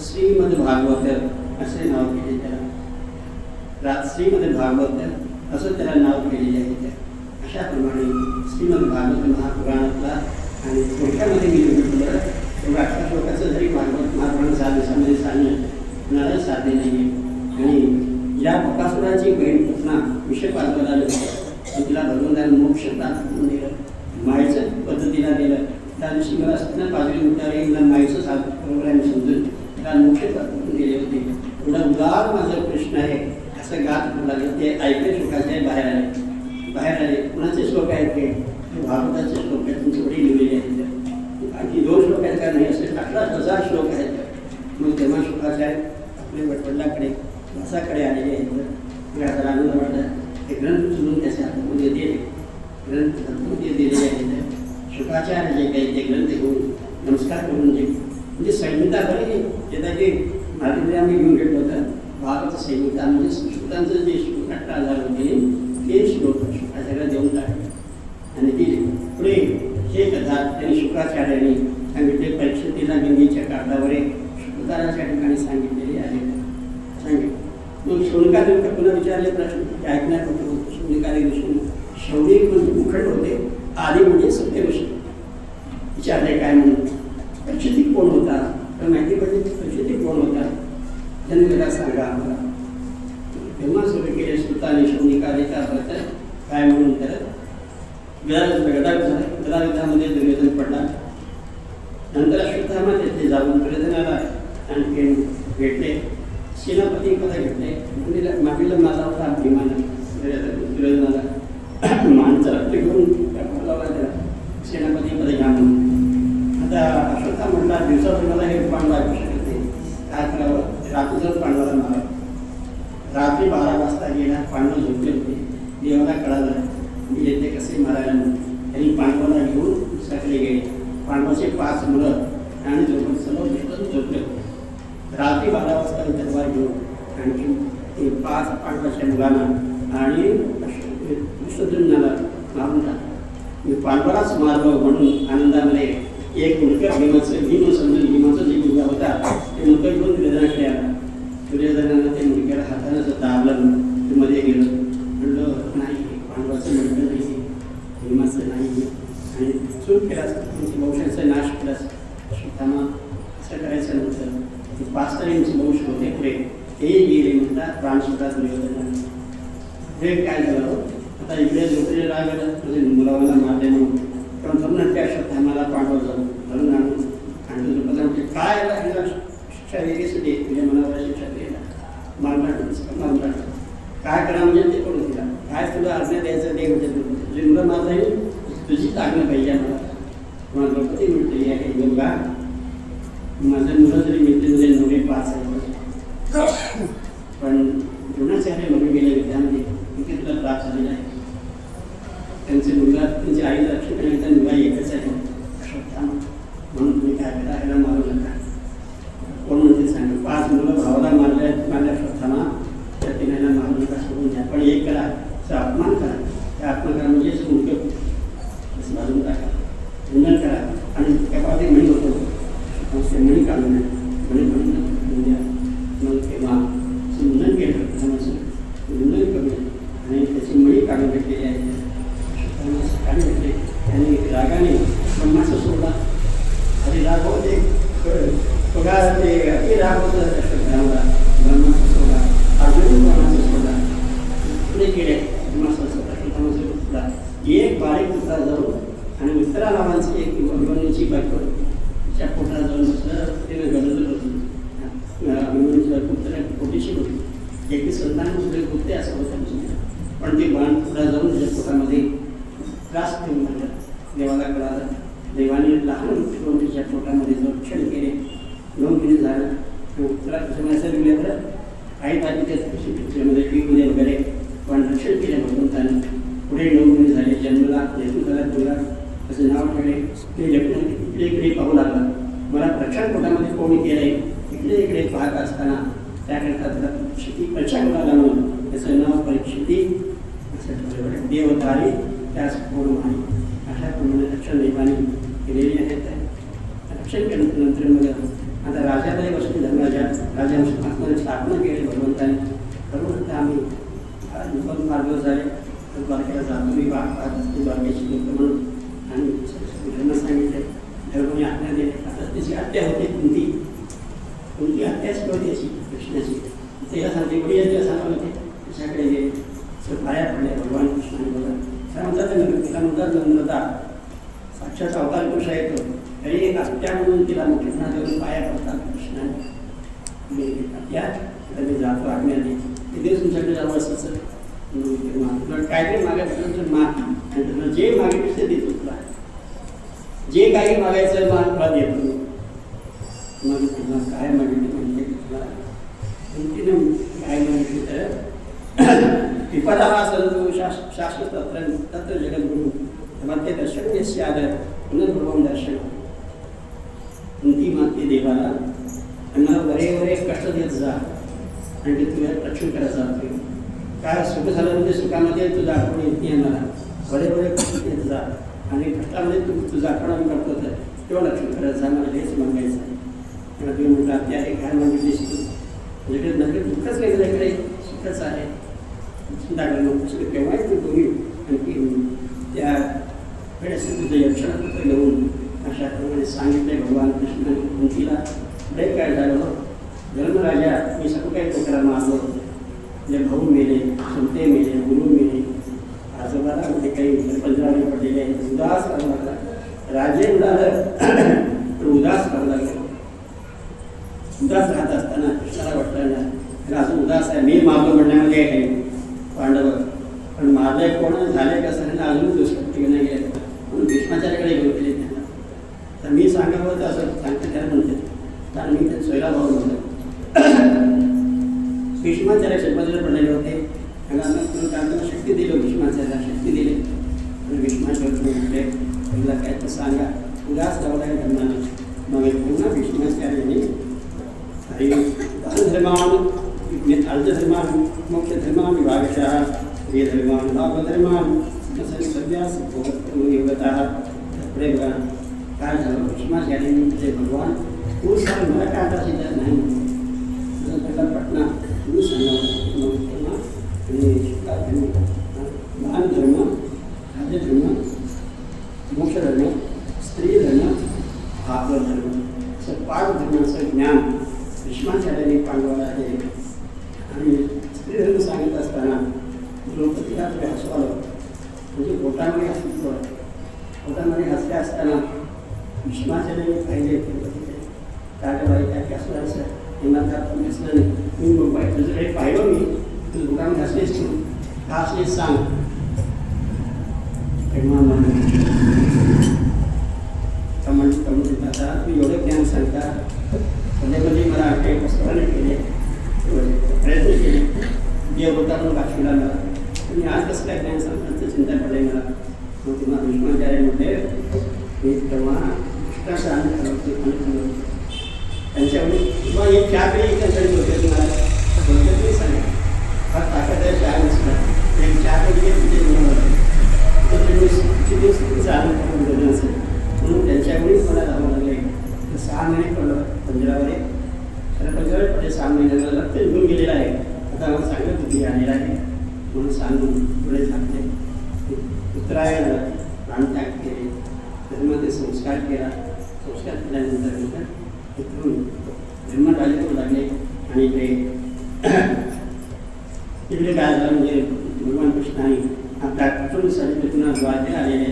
श्रीमद भागवत असे नाव केले त्याला श्रीमद भागवत असं त्याला नाव केलेले आहे अशाप्रमाणे श्रीमद भागवत महापुराणातला आणि थोडक्यामध्ये मी म्हटलं तेव्हा 18 श्लोकाचं जरी भागवत महापुराण 7 दिवसामध्ये सांगणं कुणाला साध्य नाही आहे आणि ज्या बकासुराची बहीण पुतना विषय पाजवायला आलं होतं तिला भगवंताने मोक्ष दाखवून दिलं मायेचं पद्धतीला दिलं त्या दिवशी मला असताना पाजवी उठारे मला मायेचं बरोबर आहे समजून त्याला मोक्ष दाखवून दिले होते एवढा उदार माझं कृष्ण आहे असं गात लागलं ते ऐकले श्लोकाचे बाहेर आले कुणाचे श्लोक आहेत ते भागवताचे श्लोक आहेत तुमचे वडील लिहिलेले आहेत आणखी 2 श्लोक आहेत का नाही असे 18,000 श्लोक आहेत मग तेव्हा श्लोकाचे आपले वडिलांकडे वासाकडे आलेले आहेत मला जरा आनंद वाटला ते ग्रंथ उचलून त्याच्या हातामध्ये दिले ग्रंथ हातामध्ये दिलेले आहेत शुकाचार्य जे काही ते ग्रंथ घेऊन नमस्कार करून जे म्हणजे संहिता बरे ते त्याचे महाराजांनी आम्ही घेऊन घेतलं होतं भागवत संहिता म्हणजे संस्कृतांचं जे श्लोक 18,000 होते ते श्लोक शुकाचार्याला देऊन टाकले आणि ती पुढे हे कथा त्यांनी शुक्राचार्याने सांगितले परीक्षेला गंगेच्या काठावर शुक्रताराच्या ठिकाणी सांगितलेले आहे मग शौनिकाने पुन्हा विचारले प्रश्न ते ऐकण्यात होतो शौनिकाने ऋषी शौनिक म्हणजे मुखड होते आधी म्हणजे सत्य ऋषी विचारले काय म्हणून परीक्षिती कोण होता तर माहिती पडली परीक्षिती कोण होता त्यांनी मला सांगा आम्हाला तेव्हा सुरू केले श्रुताने शौनिकाने त्याबद्दल काय म्हणून तर गदायुद्धामध्ये दुर्योधन पडला नंतर अश्वत्थामा तेथे जाऊन दुर्योधनाला आणखी भेटले सेनापती पद घेतले मागीला माझा होता अभिमान दुर्योधनाला मानचा रक्त घेऊन लावला त्याला सेनापती पद घ्या म्हणून आता अश्वत्था म्हटला दिवसावर मला हे पांडवा ऐकू शकत नाही काय करावं रात्रीच पांडवाला मारा रात्री 12 वाजता गेला पांडव झोपले होते देवाला कळालं मी येते कसे मारायला म्हणून त्यांनी पांडवाला घेऊन सगळे गेले पांडवाचे 5 मुलं आणि सर्व झोपले रात्री 12 वाजता तलवार घेऊन आणखी ते 5 पांडवाच्या मुलांना आणि दुष्टद्युम्नाला मारून टाकले पांडवालाच मारलं म्हणून आनंदामध्ये एक मुलगा भीम समजून भीमाचा जे मुलगा होता ते मुलगा घेऊन दुर्योधनाकडे आला दुर्योधनानं ते मुलग्याला हातानं जर दाबलं ते मध्ये गेलं म्हणलं नाही पांडवाचं मुलगा नाही भीमाचं नाही आणि चूक केलास तुमच्या वंशाचा नाश केलास अश्वत्थामा असं करायचं नव्हतं ते 5 तऱ्हेचे वंश होते पुढे ते गेले म्हणतात प्राणसुद्धा दुर्योधनाने हे काय झालं आता इकडे झोपलेले रागाला म्हणजे मुलावाला मारले म्हणून पण समजा त्या अश्वत्थामाला पांडव जाऊन घरून आणून आणि दुर्योधन म्हणजे काय शिक्षा वेगळीच होती तुझ्या मनावर शिक्षा द्यायला मारणार काय करा म्हणजे ते करून दिला काय तुला आज्ञा द्यायचं ते म्हणजे तुझे मुलं माझं आहे तुझी आज्ञा पाहिजे मला गणपती मिळते आहे योगा माझं मुलं जरी मिळते म्हणजे 9-5 आहे पण द्रोणाचार्य म्हणून गेले विद्यामध्ये तिथे तुला त्रास झालेला आहे त्यांचे मुलगा त्यांची आई लक्ष आणि त्या मुलगा एकच आहे अश्वत्थामा म्हणून तुम्ही काय करा ह्याला मारू नका कोण म्हणते सांगा 5 मुलं भावाला मारल्या अश्वत्थामा त्या तिला मारू नका सोडून द्या पण एक करा त्याचा अपमान करा त्या अपमान करा म्हणजे मुलग बाजून टाका मुंडन करा आणि त्या पाठी म्हणी होतो ते म्हणी काढून म्हणी म्हणून द्या मग तेव्हा मुंडन केलं पण ते बाण पुढे जाऊन त्याच्या पोटामध्ये त्रास देऊन लागलं. देवाला कळालं. देवाने लहान करून त्याच्या पोटामध्ये रक्षण केले. 9 महिने झालं. उत्तरा असं लिहिलं तर काही तारीखेमध्ये टीव्हीमध्ये वगैरे पण रक्षण केलं भगवंताने. पुढे 9 महिने झाले. जन्मला नेतृत्वाला तुला असं नाव ठेवले. ते इकडे इकडे पाहू लागलं. मला रक्षण पोटामध्ये कोणी केलंय इकडे इकडे पाहत असताना त्याकरता त्याला परीक्षिती परीक्षा कोणाला म्हणून त्याचं नाव परीक्षिती असं ठेवलं. देवतारी त्याच कोण मारी अशा प्रमाणे रक्षण देवाने केलेली आहेत. रक्षण केल्यानंतर मग आता राजाकडे वसुली धर्माच्या राजांपासून स्थापना केली भगवंताने. बरोबर आम्ही 2 मार्ग झाले. द्वारकेला जातो मी द्वारकेची लोक म्हणून आणि धर्म सांगितले. धर्माने आज्ञा दिली. आता त्याची हत्या होते कोणती हत्याच होती याची कृष्णाची. त्याला सांगते कोणी याच्या सांगत होते त्याच्याकडे गेले. पाया पडले भगवान कृष्णाने बोला काय म्हणतात तिला म्हणतात नम्रता. साक्षात अवतार पुरुष आहे तो. तरी एक हत्या म्हणून तिला मुख्यपणा देऊन पाया पडतात कृष्णाने. मी हत्या तर मी जातो आज्ञा दे. ते दिवस तुमच्याकडे जावं असं तुला काहीतरी मागायचं तर माग तुला जे मागितलं ते देतो. तुला जे काही मागायचं मान तुला देतो. मग तुला काय मागितलं म्हणजे तुला काय मागितलं तर विपदा हा संतो शाश्वत तत्र जगद्गुरु मध्य दर्शन यस्य आदर पुनर्भवम दर्शन. ती मागते देवाला आणि मला वरे कष्ट देत जा आणि ते तुला रक्षण करत जातो. काय सुख झालं म्हणजे सुखामध्ये तुझा आठवण येत नाही मला. वरे कष्ट देत जा आणि कष्टामध्ये तुझा आठवण आम्ही करतो तर तेव्हा रक्षण करत जा. मला हेच मागायचं आहे. तेव्हा तुम्ही म्हटलं आपल्या काय मागितली शिकू म्हणजे नक्की दुःखच वेगळ्याकडे सुखच आहे. केव्हाही तू दोन्ही आणखी त्या वेळेस तुझं यक्षणापुत्र घेऊन अशा प्रमाणे सांगितले भगवान कृष्णाने कुंतीला. पुढे काय झालं धर्मराजा मी सगळं काही तोकरा मारलो. जे भाऊ मेले सुलते मेले गुरु मेले आजोबाला म्हणजे काही पंधरावे पडलेले आहेत. उदास करावं लागला. राजे उडालं पण उदास करावं लागलं. उदास राहत असताना कृष्णाला वाटलं ना अजून उदास आहे. मी मारलो म्हणण्यामध्ये काही पांडव पण मारले कोण झाले कसं ना अजून दुष्टी नाही गेले म्हणून भीष्माचार्याकडे घेऊन गेले त्यांना. तर मी सांगावं तर असं सांगते त्याला म्हणते कारण मी ते सोयरा भाऊ म्हणलं. भीष्माचार्य शपथेला पडलेले होते. त्यांना शक्ती दिली. भीष्माचार्याला शक्ती दिली आणि भीष्माचार्य म्हटले तुला काय तर सांगा उदास लावला आहे त्यांना. मग पुन्हा भीष्माचार्याने धर्मान अर्थधर्मान मोक्षधर्मान विभागशः वेदधर्मान भागवधर्मान सध्यास योगतः. पुढे बघा काय झालं. भीष्माचार्याने म्हणजे भगवान तू सांग मला काय आता शिकत नाही. त्याला पटना तू सांगा आणि दान धर्म राजधर्म मोक्षधर्म स्त्रीधर्म भागवधर्म असं 5 धर्माचं ज्ञान भीष्माचार्याने पांडवाला आहे. आणि स्त्रीधर्म सांगत असताना द्रौपदीला थोडे हसू आलं. म्हणजे पोटामध्ये हसू पोटामध्ये हसले असताना भीष्माचार्याने पाहिले ताटबाई काय असं असं हिमातात असलं नाही. मी मुंबई तुझ्याकडे पाहिलं मी तुझं पोटामध्ये हसलेच तू का हसलेच सांग. आता तुम्ही एवढं ज्ञान सांगता मध्ये मला काही पुस्तकाने केले प्रयत्न केले. देव होता पण बाकीला मला तुम्ही आज कसं काय ज्ञान सांगण्याचं चिंता पडले मला. मग तुम्हाला भीष्माचार्य म्हटले मी तेव्हा कृष्णाचा आनंद ठरवतो त्यांच्यामुळे किंवा एक चहा पेली त्यांच्याकडे होते तुम्हाला बोलते तुम्ही सांगा हा ताकद आहे चहा नसणार एक चहा पेली तिथे तर तुम्ही तिचा आनंद करून दिलं असेल म्हणून त्यांच्यामुळेच मला जावं लागले. 6 महिने पडलं पंजरावर पंजरावर 6 महिन्याला रक्त निघून गेलेलं आहे. आता मला सांगत होती आलेला आहे म्हणून सांगून पुढे सांगते. उत्तरायण प्राणत्याग केले धर्माचे संस्कार केला. संस्कार केल्यानंतर इथून धर्मराजाकडे लागले आणि इकडे काय झालं म्हणजे भगवान कृष्णाने आपल्या कुटुंबासाठी पुन्हा द्वारकेला आलेले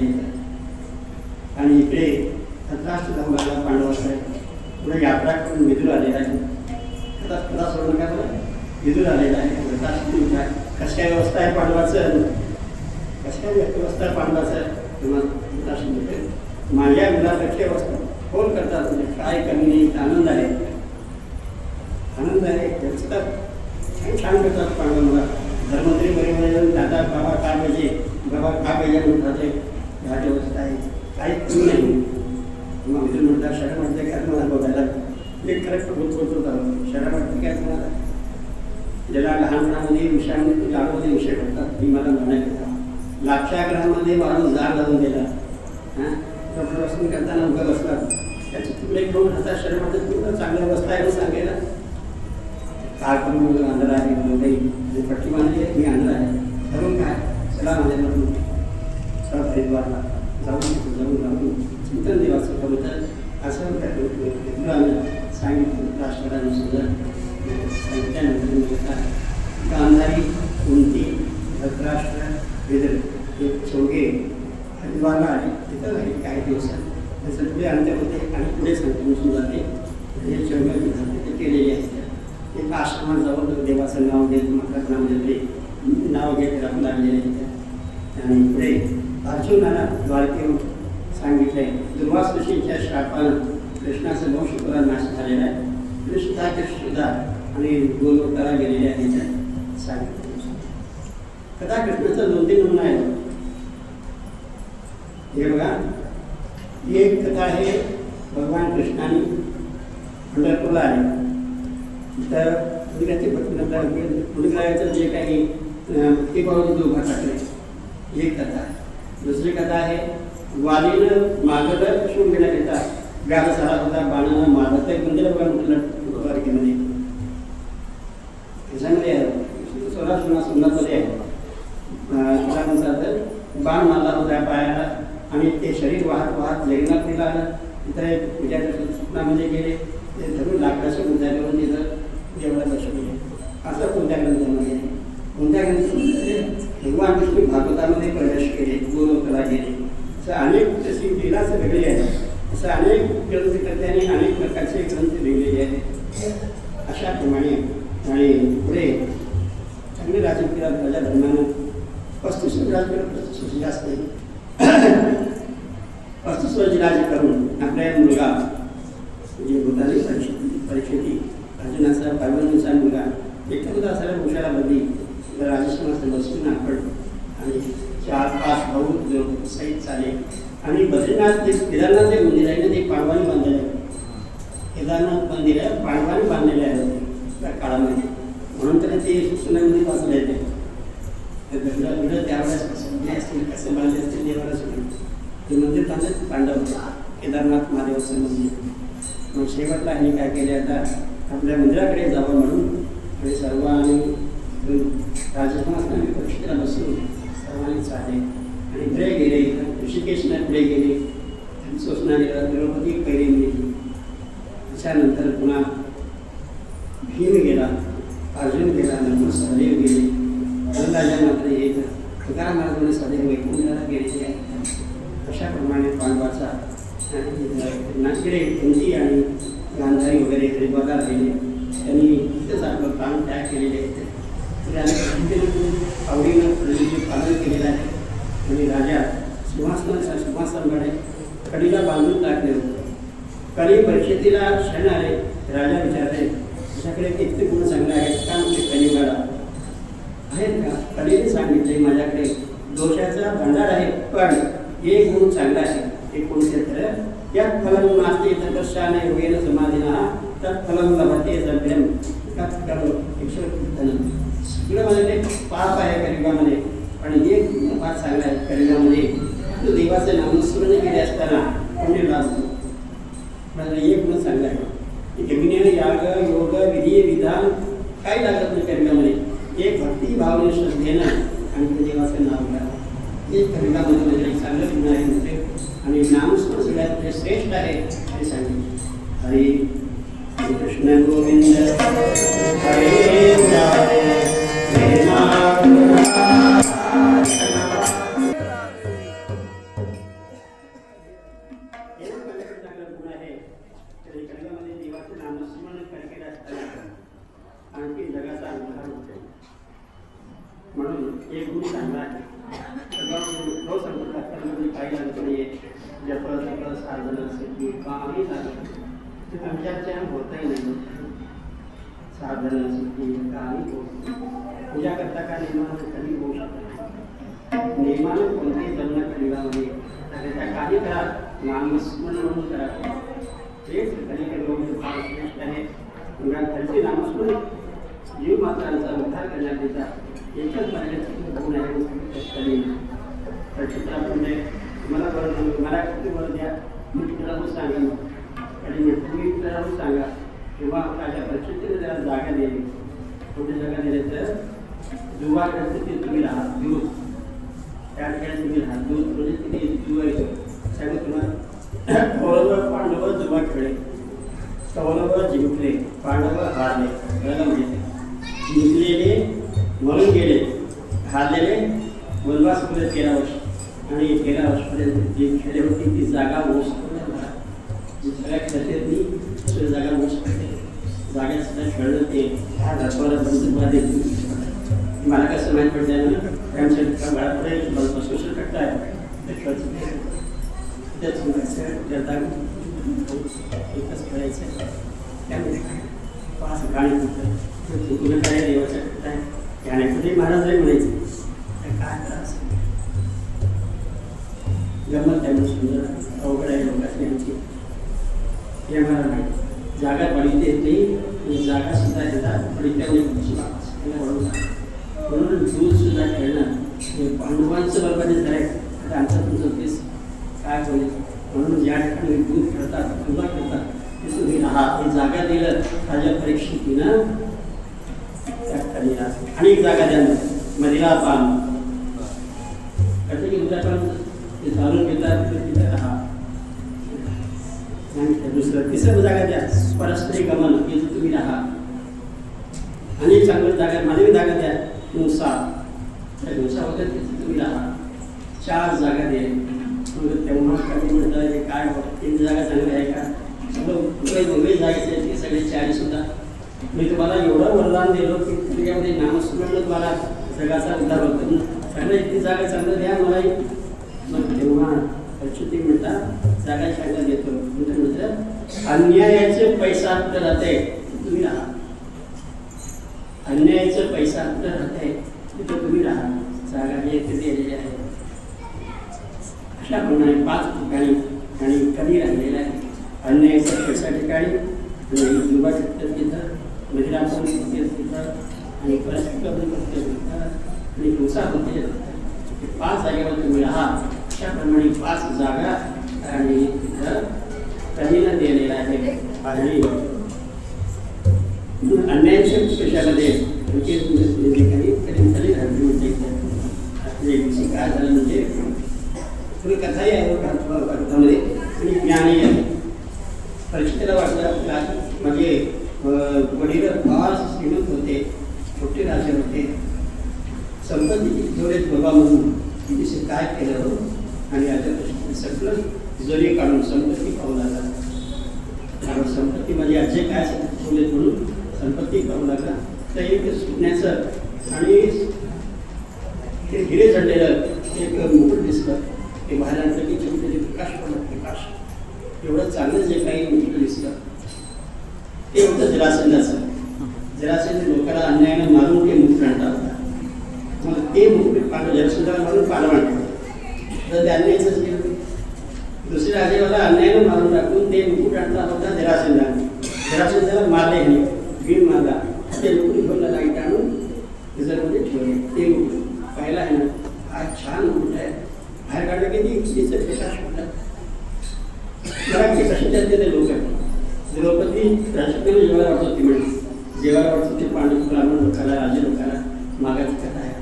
आणि इकडे धृतराष्ट्र जाऊन लागला पांडवाचा. पुढे यात्रा करून विदुर आलेला आहे. आता कथा सोडून काय बघा विदुर आलेला आहे. धृतराष्ट्र कसं काय व्यवस्था आहे पांडवाचं, कसं काय व्यवस्था आहे पांडवाचं तुम्हाला सांगते. माझ्या मुलापेक्षा व्यवस्था फोन करतात म्हणजे काय कमी नाही, आनंद आहे, आनंद आहे व्यवस्था छान करतात पांडव. मला धर्मंत्री बरोबर जाऊन दादा बाबा काय पाहिजे, बाबा काय पाहिजे म्हणतात, ह्या व्यवस्था आहे, काही कमी नाही. मग मित्र म्हणतात शरण म्हणते काय मला बघायला मी करेक्ट बोलतो शरण म्हणते काय तुम्हाला, ज्याला लहानपणामध्ये विषयामध्ये जाडमध्ये विषय करतात मी मला म्हणायला लाक्षाग्रहामध्ये वाढून जाळ लावून दिला, हां प्रश्न करताना उभं बसतात त्याची तुकडे घेऊन हातात शरण म्हणतात तुला चांगली अवस्था आहे सांगायला काय करून आंध्र आहे काही पट्टी बांधली मी आंध्र आहे ठरवून काय चला माझ्याकडून सर हरिद्वारला जाऊन चिंतन देवाचं कविता असं सांगितलं राष्ट्रपतींनी सुद्धा सांगितल्यानंतर गांधारी उंटी धृतराष्ट्र विदर्भ हे चौघे हरिद्वारला आले तिथं राहिले काही दिवसात त्याचं पुढे अंत्य होते आणि पुढे संपून जाते हे चौघे ते केलेले आहेत एक आश्रमाजवळ देवाचं नाव घेत मठात नाव घेतले नाव घेत राहू लागलेले आणि पुढे अर्जुनाला द्वारकेहून सांगितले दुर्वास ऋषींच्या शापानं कृष्णाचा वंशपुरा नाश झालेला आहे. कृष्णा कृष्णदा आणि गोलोकाला गेलेले आहेत सांगितले. कथा कृष्णाचा 2-3 नमुना आहे. हे बघा एक कथा आहे भगवान कृष्णाने पंढरपूरला आले तर पुढे जे काही भक्तिभावाचे दोघा टाकले एक कथा आहे. दुसरी कथा आहे वालीनं मागं शिवून घेण्याकरिता गाला सारा होता बाणानं मारत एक मंदिर बघा म्हटलं द्वारकेमध्ये त्याच्यामध्ये सुन्नतमध्ये आहे त्यानंतर बाण मारला होता पायाला आणि ते शरीर वाहत वाहत जगन्नाथला आलं तिथे पूजा स्वप्नामध्ये गेले ते धरून लाकडाच्या मुद्द्यावरून तिथं देवळा बसवले असं कोणत्या ग्रंथामध्ये कोणत्या ग्रंथामध्ये भगवान विष्णू भागवतामध्ये प्रवेश केले गोलोकाला गेले असं अनेक जशी लीलाच वेगळे आहे असं अनेक ग्रंथकर्त्यांनी अनेक प्रकारचे ग्रंथ लिहिलेले आहेत अशाप्रमाणे. आणि पुढे चांगले राजकीय राजा धर्मानं 35 राजकीय जास्त नाही 35 वर्ष राज्य करून आपल्या मुलगा जे भूतानी परीक्षेती अर्जुनाचा 52 दिवसा मुलगा एकदा असायला हुशारा बदली राजस्थानात बसून आपण आणि 4-5 भाऊ सहित चाले आणि बद्रीनाथ केदारनाथ जे मंदिर आहे ना ते पांडवांनी बांधलेलं आहे. केदारनाथ मंदिर आहे पांडवांनी बांधलेले आहे त्या काळामध्ये म्हणून त्याला ते सुनामध्ये वाचले येते त्यावेळेस असतील कसं बांधले असतील देवाला सुद्धा ते मंदिर बांधलं पांडव केदारनाथ महादेवाचं मंदिर. मग शेवटला आणि काय केले आता आपल्या मंदिराकडे जावं म्हणून आणि सर्व आणि राजस्थानात परीक्षेला बसून सर्वांनी चालले आणि पुढे गेले ऋषिकेशला पुढे गेले सूचना गेला द्रौपदी पहिली गेली त्याच्यानंतर पुन्हा भीम गेला अर्जुन गेला नंतर सहदेव गेले राजा मात्र एक तुकाराम महाराजांनी सदैव वैकुंठाला गेलेले आहेत. अशाप्रमाणे पांडवाचा नागकडे कुंती आणि गांधारी वगैरे हरिद्वारला राहिले त्यांनी तिथंच आपलं प्राण त्याग केलेले आहेत. आवडीनं प्रजेचे पालन केलेलं आहे आणि राजा सिंहासनाकडे कडीला बांधून टाकले होते. कडी परिषदेला क्षण आले राजा विचारले तुझ्याकडे किती गुण चांगले आहेत का म्हणजे कलियुगाला आहेत का. कडीने सांगितले माझ्याकडे दोषाचा भंडार आहे पण एक गुण चांगला आहे ते कोणते तर यात फलं नास्ते तपस्याने होईल समाधीना त्यात फलं लभते जभ्यम सगळं माझ्याकडे पाप आहे कलियुगामध्ये पण एक फार चांगला आहे कलियुगामध्ये तो देवाचं नामस्मरण केले असताना पुण्य लाभतो. माझा एक गुण चांगला आहे यज्ञ याग योग विधी विधान काही लागत नाही कलियुगामध्ये एक भक्ती भावने श्रद्धेनं आणि देवाचं नाव घ्या हे कलियुगामध्ये माझ्या चांगलं गुण आहे म्हणते आणि नामस्मरण सगळ्यात श्रेष्ठ आहे हे सांगितले. हरी कृष्ण गोविंद हरे आणखी जगाचा उद्धार होतो. तुम्ही चांगला आहे तो सांगतो त्यामध्ये काही अडचण आहे जपत साधन असेल की काही झालं ते तुमच्याच्या होतही नाही साधन असेल की काही होत पूजा करता का नियमानं कधी होऊ शकत नाही नियमानं कोणतेही जन्म शरीरामध्ये त्याच्या काही करा नामस्मरण म्हणून करा तेच कधी कधी लोक त्याने मुलांसाठी नामस्मरण जीव मात्रांचा उद्धार करण्यात येता एकच मार्गाची होऊ नये म्हणजे मला मला किती वर द्या मी तुला सांगा आणि तुम्ही तुला सांगा किंवा माझ्या परिस्थितीने त्याला जागा दिली कुठे जागा दिली तर जुवा परिस्थिती तुम्ही राहा दूध त्या ठिकाणी तुम्ही राहा दूध म्हणजे किती जुवा येतो त्यामुळे तुम्हाला कौरव पांडव जुवा खेळले कौरव जिंकले पांडव हारले कळलं म्हणजे जिंकलेले मरून गेले हारलेले वनवास पुढे 13 वर्ष आणि 13 वर्षपर्यंत जी खेळले होती ती जागा मोस सगळ्या खेळते दुसरी जागा मोस जागा सुद्धा खेळलं ते बंधुमध्ये मला कसं माहीत पडतं ना आमच्या बाळापुढे बसवून टाकताय एकच खेळायचं त्यामुळे 5 गाणी तुला काय देवाचं काय ज्ञानेश्वरी महाराज म्हणायचे काय त्रास गमत त्यामुळे सुंदर अवघड आहे लोकांची यांची हे मला नाही जागा पडिते नाही जागा सुद्धा येतात पडित्यामुळे म्हणून दूध सुद्धा खेळणं हे पांडवांचं बरोबरच झालं आता आमचं तुमचं तेच काय होईल म्हणून ज्या ठिकाणी दूध खेळतात तुला खेळतात ते तुम्ही राहा हे जागा दिलं राजा परीक्षितीनं त्या ठिकाणी आणि एक जागा द्या मदिरा पान कसं की दुधापान ते चालून घेतात तिथे राहा दुसरं तिसरं जागा द्या परस्परी गमन तिथे तुम्ही राहा आणि चांगलं जागा मानवी जागा द्या हिंसा त्या हिंसा होत्या तिथे तुम्ही राहा 4 जागा द्या मग तेव्हा कधी म्हणतात हे काय 3 जागा चांगल्या आहे का सगळं वेगवेगळी जागेचे ते सगळे 4 सुद्धा मी तुम्हाला एवढं वरदान दिलं की तुझ्यामध्ये नामस्मरण तुम्हाला जगाचा उद्धार होतो सगळं इतकी जागा चांगलं द्या मलाही मग तेव्हा अच्युती म्हणतात जागा चांगला देतो म्हटलं अन्यायाचे पैसा कुठं राहते तुम्ही राहा अन्यायाचं पैसा कुठं राहते तिथं तुम्ही राहा जागा हे तिथे दिलेली आहे अशा प्रमाणे 5 ठिकाणी आणि कमी राहिलेलं आहे अन्यायाचा पैसा ठिकाणी आणि युवा तिथं महिला पण तिथं आणि परस्पर तिथं आणि हिंसा होते 5 जागेवर तुम्ही राहा अशाप्रमाणे 5 जागा आणि तिथं कधीनं दिलेला आहे आणि अन्यायाच्या पैशामध्ये काय झालं म्हणजे थोडी कथाही आहे अर्थामध्ये आणि ज्ञानही आहे परिस्थितीला वाटलं आपला म्हणजे वडील फार श्रीमंत होते छोटे राजे होते संपत्ती जेवढे बाबा म्हणून तिथे काय केलं हो आणि आता सगळं जरी काढून संपत्ती पाहू लागला कारण संपत्तीमध्ये असे काय ठेवले म्हणून संपत्ती पाहू लागला तर एक सुटण्याचं आणि ते हिरे चढलेलं एक मुकुट दिसलं ते बाहेर आणलं की छोटे प्रकाश पडला प्रकाश एवढं चांगलं जे काही मुकुट दिसलं ते होतं जरासंध लोकांना अन्यायानं मारून ते मुकुट आणता होता मग ते मुकुट पाहिलं जरासंधाला मारून पालव आणलं तर ते अन्यायचंच केलं दुसऱ्या राजेवाला अन्यायानं मारून टाकून ते मुकुट आणता होता जरासंधाला मारले नाही भीम मारला ते मुकुट घेऊन लाईट आणून रिझर्वमध्ये ठेवले ते मुकुट पाहिला आहे ना हा छान मुकुट आहे बाहेर काढलं की तिचं प्रकाश पडला मला ते कशाच्यात ते लोक आहेत द्रौपदी राजकीय जेवायला वाटत होती म्हणजे जेवायला वाटत होती पांडव ब्राह्मण लोकांना राजे लोकांना मागाची कथा आहे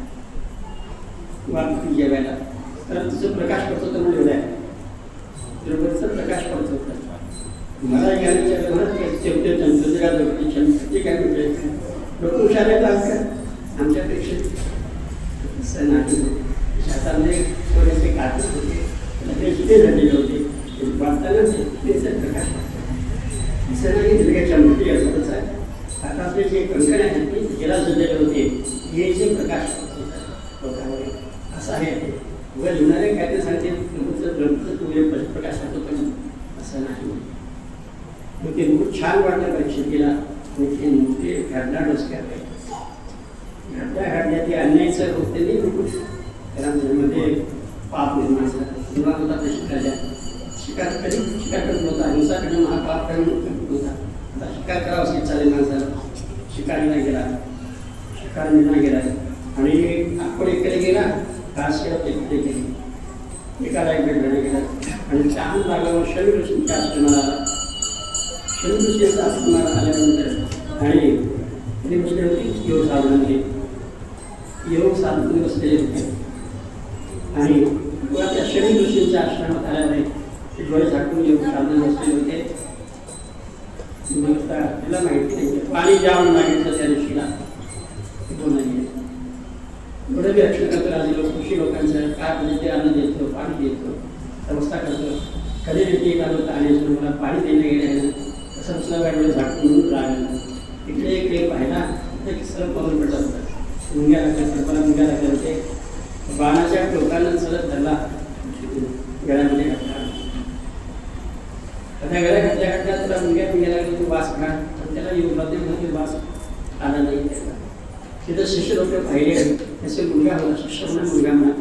वाटत जेवायला तर तिचं प्रकाश पडत होतं म्हणून एवढं आहे द्रौपदीचा प्रकाश पडत होता मला या विचारलं म्हणत शेवटी चंद्रजगा द्रौपदी चंद्रचे काय म्हटले लोक हुशार आहेत आज का आमच्यापेक्षा असं नाही शेतामध्ये थोडेसे काटत होते ते शिटे झालेले होते वाटताना त्याचा प्रकाश असं नाही दुर्गाच्या मूर्ती असंच आहे आता आपले जे कंकण आहेत ते गेला झालेले होते हे जे प्रकाश होता लोकांवर असं आहे ते. उगा लिहिणारे काय ते सांगते तुमचं तुझे प्रकाश होतो पण असं नाही. मग ते खूप छान वाटलं परीक्षेला. ते घडला डोसक्यात घडल्या ते अन्यायचं होते नाही घरामध्ये पाप निर्माण झाला. मुळात होता तो शिकार कधी शिकार करत होता. हिंसा करणं महापाप करणं होता. आता शिकार करावं असे चालेल माणसाला. शिकारीला गेला, शिकारीला गेला आणि आपण इकडे गेला घास तिकडे गेली. एकाला एक भेटला गेला आणि छान लागल्यावर शनी ऋषींच्या आश्रमाला आला. शनी ऋषींच्या आश्रमाला आल्यानंतर आणि ते बसले होते योग साधनामध्ये. योग साधन बसलेले होते आणि त्या शनी ऋषींच्या आश्रमात आल्यामुळे ते डोळे झाकून योग साधन बसलेले होते. त्याला माहिती नाही पाणी जाऊन मागितलं त्या ऋषीला तो नाही. एवढं बी रक्षण करतो राजे लोक कृषी लोकांचं काय म्हणजे ते अन्न देतो, पाणी देतो, व्यवस्था करतो. कधी व्यक्ती आलो तर आणि मला पाणी देणं गेलं तसं दुसऱ्या वेळेला झाकून राहिलं. तिकडे इकडे पाहिला तर सर्व पवन पडलं होतं. मुंग्या लागल्या, सर्पाला मुंग्या लागल्या होते. बाणाच्या टोकानं सलग धरला गळ्यामध्ये घातला. त्या गळ्या घातल्या त्याला मुंग्या लागली तो वास काढ पण त्याला येऊन मध्ये वास आला नाही. त्याला तिथं शिष्य लोक पाहिले त्याचे मुलगा होता. शिष्य म्हणून मुलगा म्हणा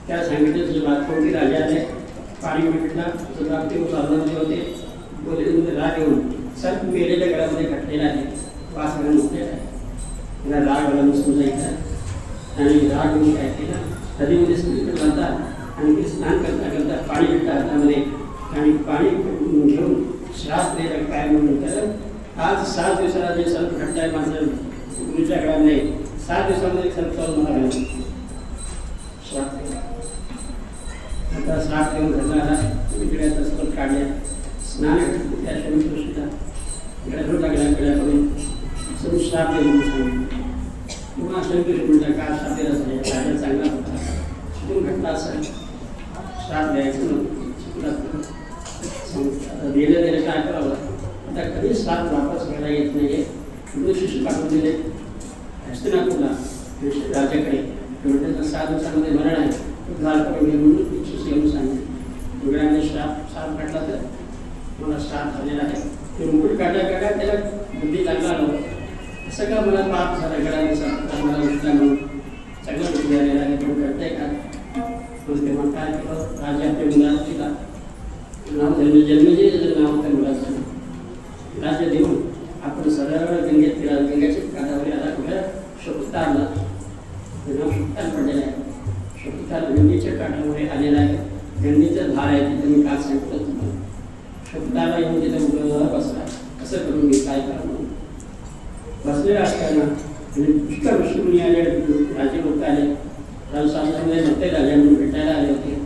त्याला सांगितलं तुझं बात कोणती राजा आले पाणी मिळला तुझं बाप ते साधनामध्ये होते बोलले राग येऊन सर मेलेल्या गळ्यामध्ये घातलेला आहे. वास घालून उठलेला आहे. त्याला राग आला नसून जायचा आणि राग घेऊन काय केलं नदीमध्ये स्त्रीकडे जातात आणि ते स्नान करता करता पाणी भेटतं हातामध्ये आणि पाणी घेऊन श्राप द्यायला काय म्हणून तर आज 7 दिवसाला जे सर्प घडताय माझं गुरुच्या गळ्यामध्ये 7 दिवसामध्ये सर्प चालून मला घालून श्राप दिला. आता श्राप घेऊन घडणारा तिकडे आता सर्प काढल्या स्नान त्या शनी ऋषीला गळ्यावर लागल्या गळ्याकडून सर्व श्राप देऊन सांगितलं. किंवा शनी ऋषी म्हणता का श्राप दिला असेल राजा चांगला होता शिकून घडला असेल श्राप द्यायचं नव्हतं. आता दिलं काय करावं. आता कधी श्राप वापस घ्यायला येत नाही. शिष्य पाठवून दिले हस्तिनापूरला राजाकडे त्याचं 7 दिवसामध्ये मरण आहे तो झाड करून घे म्हणून शिष्य येऊन सांगितलं. वेळाने श्राप काढला तर मला श्राप झालेला आहे. ते मुकुट काढल्या त्याला बुद्धी लागला नव्हतं. असं का मला पाप झाला गळ्याने मला उठला म्हणून चांगला बुद्धी आलेला आहे पण कळतंय का. तेव्हा काय केलं राजा आपल्या मुलाला दिला नाव जन्मजे नाव त्या मुलाचं राज्य देऊन आपण सरळ गंगेत फिरा. गंगेच्या काठावर आला कुठे शकुतारला नाव शकुतार पडलेलं आहे. शकुतार गंगेच्या काठावर आलेला आहे. गंगेचं धार आहे तिथे मी काल सांगितलं तुम्हाला. शकुतारला येऊन तिथं बसला कसं करून मी काय करा म्हणून बसलेला असताना आणि पुष्कळ ऋषीमुनी आले राजे लोक आले. राजशास्त्रामध्ये मोठे राजा म्हणून भेटायला आले होते.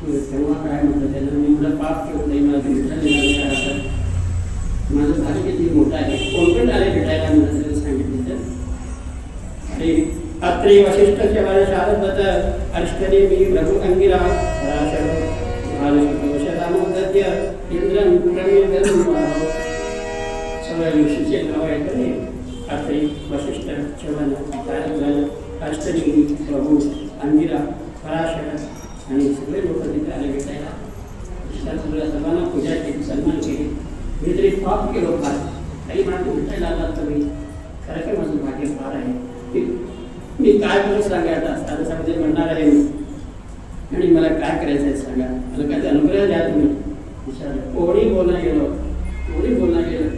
तेव्हा काय म्हटलं त्यानं मी मला पाप केलं नाही मला भेटायला येणार काय असं माझं भारी किती मोठं आहे. कोण आले भेटायला म्हणून त्यानं सांगितलं. आणि अत्रे वशिष्ठच्या माझ्या शारद अष्टने मी प्रभू अंगिरा शतामोदत्य इंद्रम सगळ्या ऋषीचे नाव आहे का नाही. अत्रे वशिष्ठ शारद अष्टने प्रभू अंगिरा पराशर आणि सगळे लोक तिथे आले भेटायला. सगळ्या सर्वांना पूजा केली सन्मान केली. मी तरी पाप केलो फार काही मला भेटायला आला तुम्ही खरं काय माझं भाग्य फार आहे. मी काय करू सांगा आता त्याच्यामध्ये म्हणणार आहे मी आणि मला काय करायचं आहे सांगा. मला काय अनुग्रह द्या तुम्ही विचारलं. कोणी बोलणं गेलं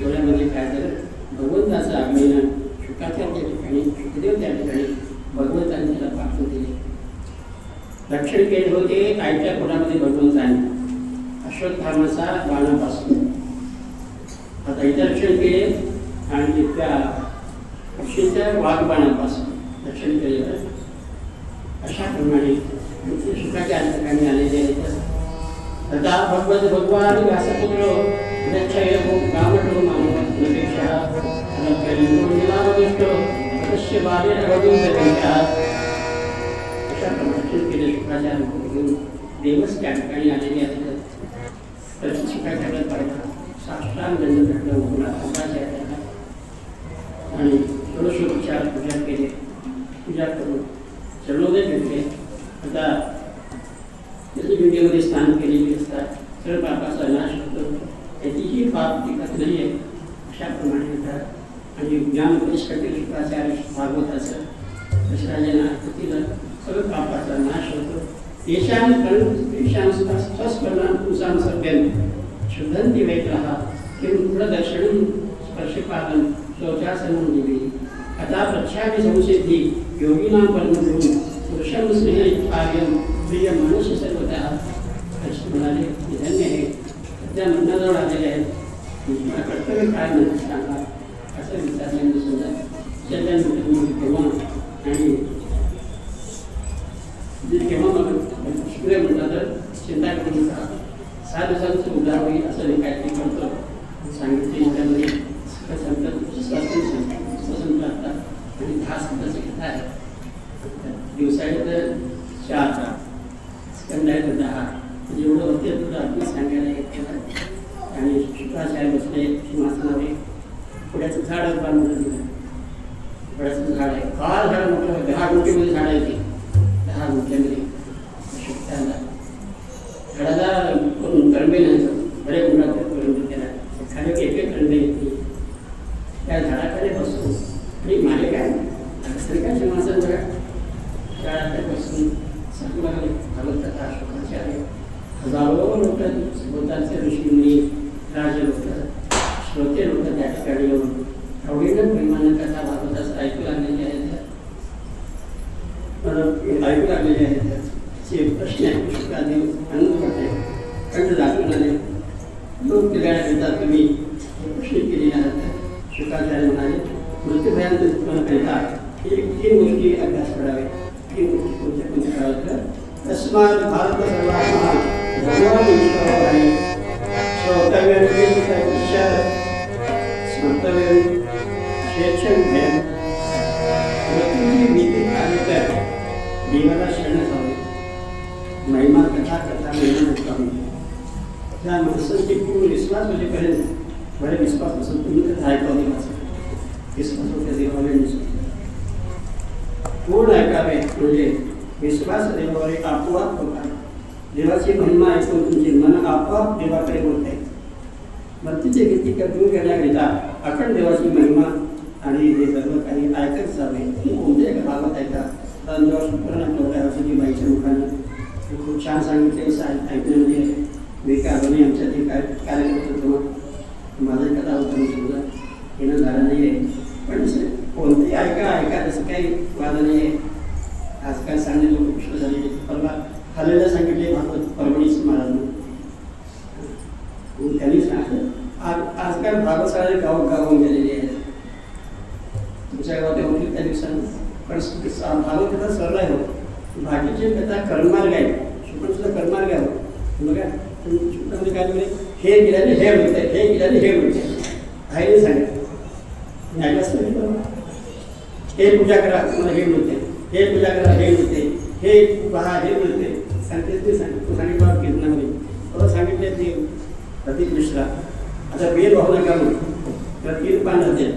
तेवढ्यामध्ये काय झालं भगवंताचं आगमन शुकाच्या त्या ठिकाणी शुकदेव त्या ठिकाणी भगवंताने त्याला पाठवून दिले. रक्षण केले होते आईच्या पोटामध्ये भगवंताने अश्वत्थामाचा बाणापासून. आता इथं रक्षण केले आणि तिथल्या पक्षीच्या वाघबाणापासून रक्षण केलेलं. अशा प्रमाणे शुकाच्या ठिकाणी आलेले आहेत. तथा भगवत भगवान व्यासपुत्र कामठो मानवपेक्षा अवश्य बाले अशा प्रमाणे केले शुक्राचार्य घेऊन देवच त्या ठिकाणी आलेले आहेत. तर शुक्राचार्य पाहिला साष्टांग दंड घडलं आणि षोडशोपचार पूजा केले. पूजा करून चरणोदय भेटले. आता त्याची विद्येमध्ये स्नान केलेली असतात, सर्व पापाचा नाश होतो, त्याचीही पाप टिकत नाही आहे अशाप्रमाणे म्हणतात. आणि ज्ञानोपदेश करते शुक्राचार्य भागवताचं दशराजांना पतीला सर्व पापाचा नाश होतो. येशान तेषां स्वस्मरणां पुंसां सर्वं शुद्धन्ति वैग्रहा किं प्रदर्शनं स्पर्शपालं शौचासनं दिवे अथा प्रख्यापि संसिद्धि योगिनां परमगुरुं पुरुषं स्नेहकार्यं प्रिय मनुष्य सर्वतः. असे म्हणाले धन्य आहे. त्या म्हणण्याजवळ आलेले आहेत, मला कर्तव्य काय म्हणत सांगा असं विचारल्यानं सुद्धा त्याच्यानंतर केव्हा आणि केव्हा मग शुक्र म्हणतात तर चिंता करू नका, 6 दिवसांचं उद्धार होईल असं मी काहीतरी करतो सांगितले. त्यामध्ये संपतात आणि 10 संतांची कथा आहे. दिवसाळे तर 4 स्कंद आहे तर 10, जेवढं होते तेवढं आपण सांगायला येते. आणि शुक्राचार्य बसले सिंहासनावर, पुढ्याचं झाड बांधून दिलं. पुढ्याचं झाड आहे, फार झाड मोठं, 10 गुंठेमध्ये झाड आहे ते, 10 गुंठ्यामध्ये शुक्राला झाडाला कळंबे नाही, बऱ्या गुणात कळंबे त्याला खाली एक कळंबे येते. त्या झाडाकडे बसून आणि मागे काय काय सिंहासन बघा, झाडाकडे बसून सांगू लागले भागवत कथा शुक्राचार्य. हजारो लोक सभोवतालचे ऋषीमुनी राजे लोक श्रोते लोक त्या ठिकाणी येऊन आवडीनं प्रेमानं कथा भागवताचं ऐकू लागलेले आहेत. ऐकू लागलेले आहेत. प्रश्न आहे शुक्रादेव आनंद करते कंठ दाखवून आले. लोक फिरायला घेतात, तुम्ही प्रश्न केलेले आहात. शुक्राचार्य म्हणाले मृत्यूभयांत उत्पन्नकरिता 3 गोष्टी अभ्यास करावे. 3 गोष्टी कोणत्या कोणत्या कराव्यात. तस्मात् भारत सर्वात्मा भगवान ईश्वर आहे. श्रोतव्यं स्मर्तव्यं शेक्षण भयं. मृत्यूची भीती आली तर देवाला शरणच हवे. महिमा कथा कथा महिमा नसतावी. त्या माणसांची पूर्ण विश्वास होतेपर्यंत बरे विश्वास नसून तुम्ही कथा ऐकावं देवाचं. विश्वास होते देवाला नसतो पूर्ण ऐकावे म्हणजे विश्वास देवावर आपोआप होता. देवाची महिमा ऐकून तुमचे मन आपोआप देवाकडे बोलते. मृत्यूची भीती दूर करण्याकरिता अखंड देवाची महिमा आणि हे सर्व काही ऐकत जावे. कोणत्या एका भागात ऐका. जेव्हा शुक्रांना बाईच्या मुखाने खूप छान सांगितले ऐकण्यामध्ये विकाराने आमच्या ते कार्यक्रम होतो तेव्हा माझं कथा होतं सुद्धा येणं झालं नाही आहे. पण कोणतेही ऐका तसं काही वाद नाही आहे. आजकाल सांगणे लोक कृष्ण झाले. परवा खालेला सांगितले भागवत परभणीच महाराजांनी. त्यांनी सांगितलं आजकाल भागवत सारे गावोगावून गेलेले आहेत. तुमच्या गावात होतील त्या दिवसांना. पण भागवत कथा सरळ आहे हो. बाकीची कथा कर्ममार्ग आहे. शुक्र सुद्धा कर्ममार्ग आहे हो. बघा शुक्रामध्ये काय म्हणजे हे केल्याने हे मिळते, हे केल्याने हे मिळते. आईने सांगितलं न्यायला हे पूजा करा तुम्हाला हे मिळते, हे पूजा करा हे मिळते, हे पहा हे मिळते. सांगतेच ते सांगितलं. सांगितलं बाब कीर्तनामध्ये परत सांगितले ते प्रदीप मिश्रा. आता बेल वाहू नका म्हणून तर 3 पान राहते.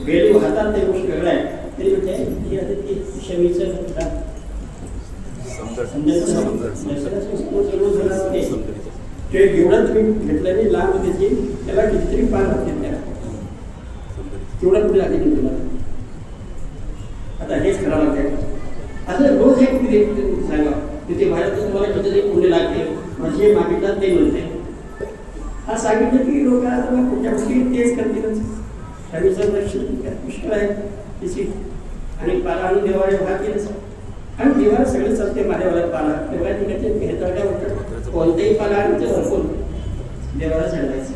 बेल वाहतात ते गोष्ट वेगळं आहे. तरी म्हणते ती शमीचं ते एवढं तुम्ही घेतल्याने लांब त्याची त्याला कितीतरी पान लागते. त्याला तेवढं कुठे लागते तुम्हाला. आता हेच करावं लागते. असं रोज एक सांगा तिथे बाहेर तुम्हाला कितीतरी पुण्य लागते. म्हणजे मागितलं ते मिळते. हा सांगितलं की लोक कुठच्या गोष्टी तेच करतीलच. शमीचं दर्शन पुष्कळ आहे तिची. आणि पाला आणून देवाला भाग केलंच. आणि देवाला सगळं चालते महादेवाला पाला. तेव्हा तिकडे भेटायला वाटतं कोणतेही पाला आणि ते भरपूर देवाला चढवायचं.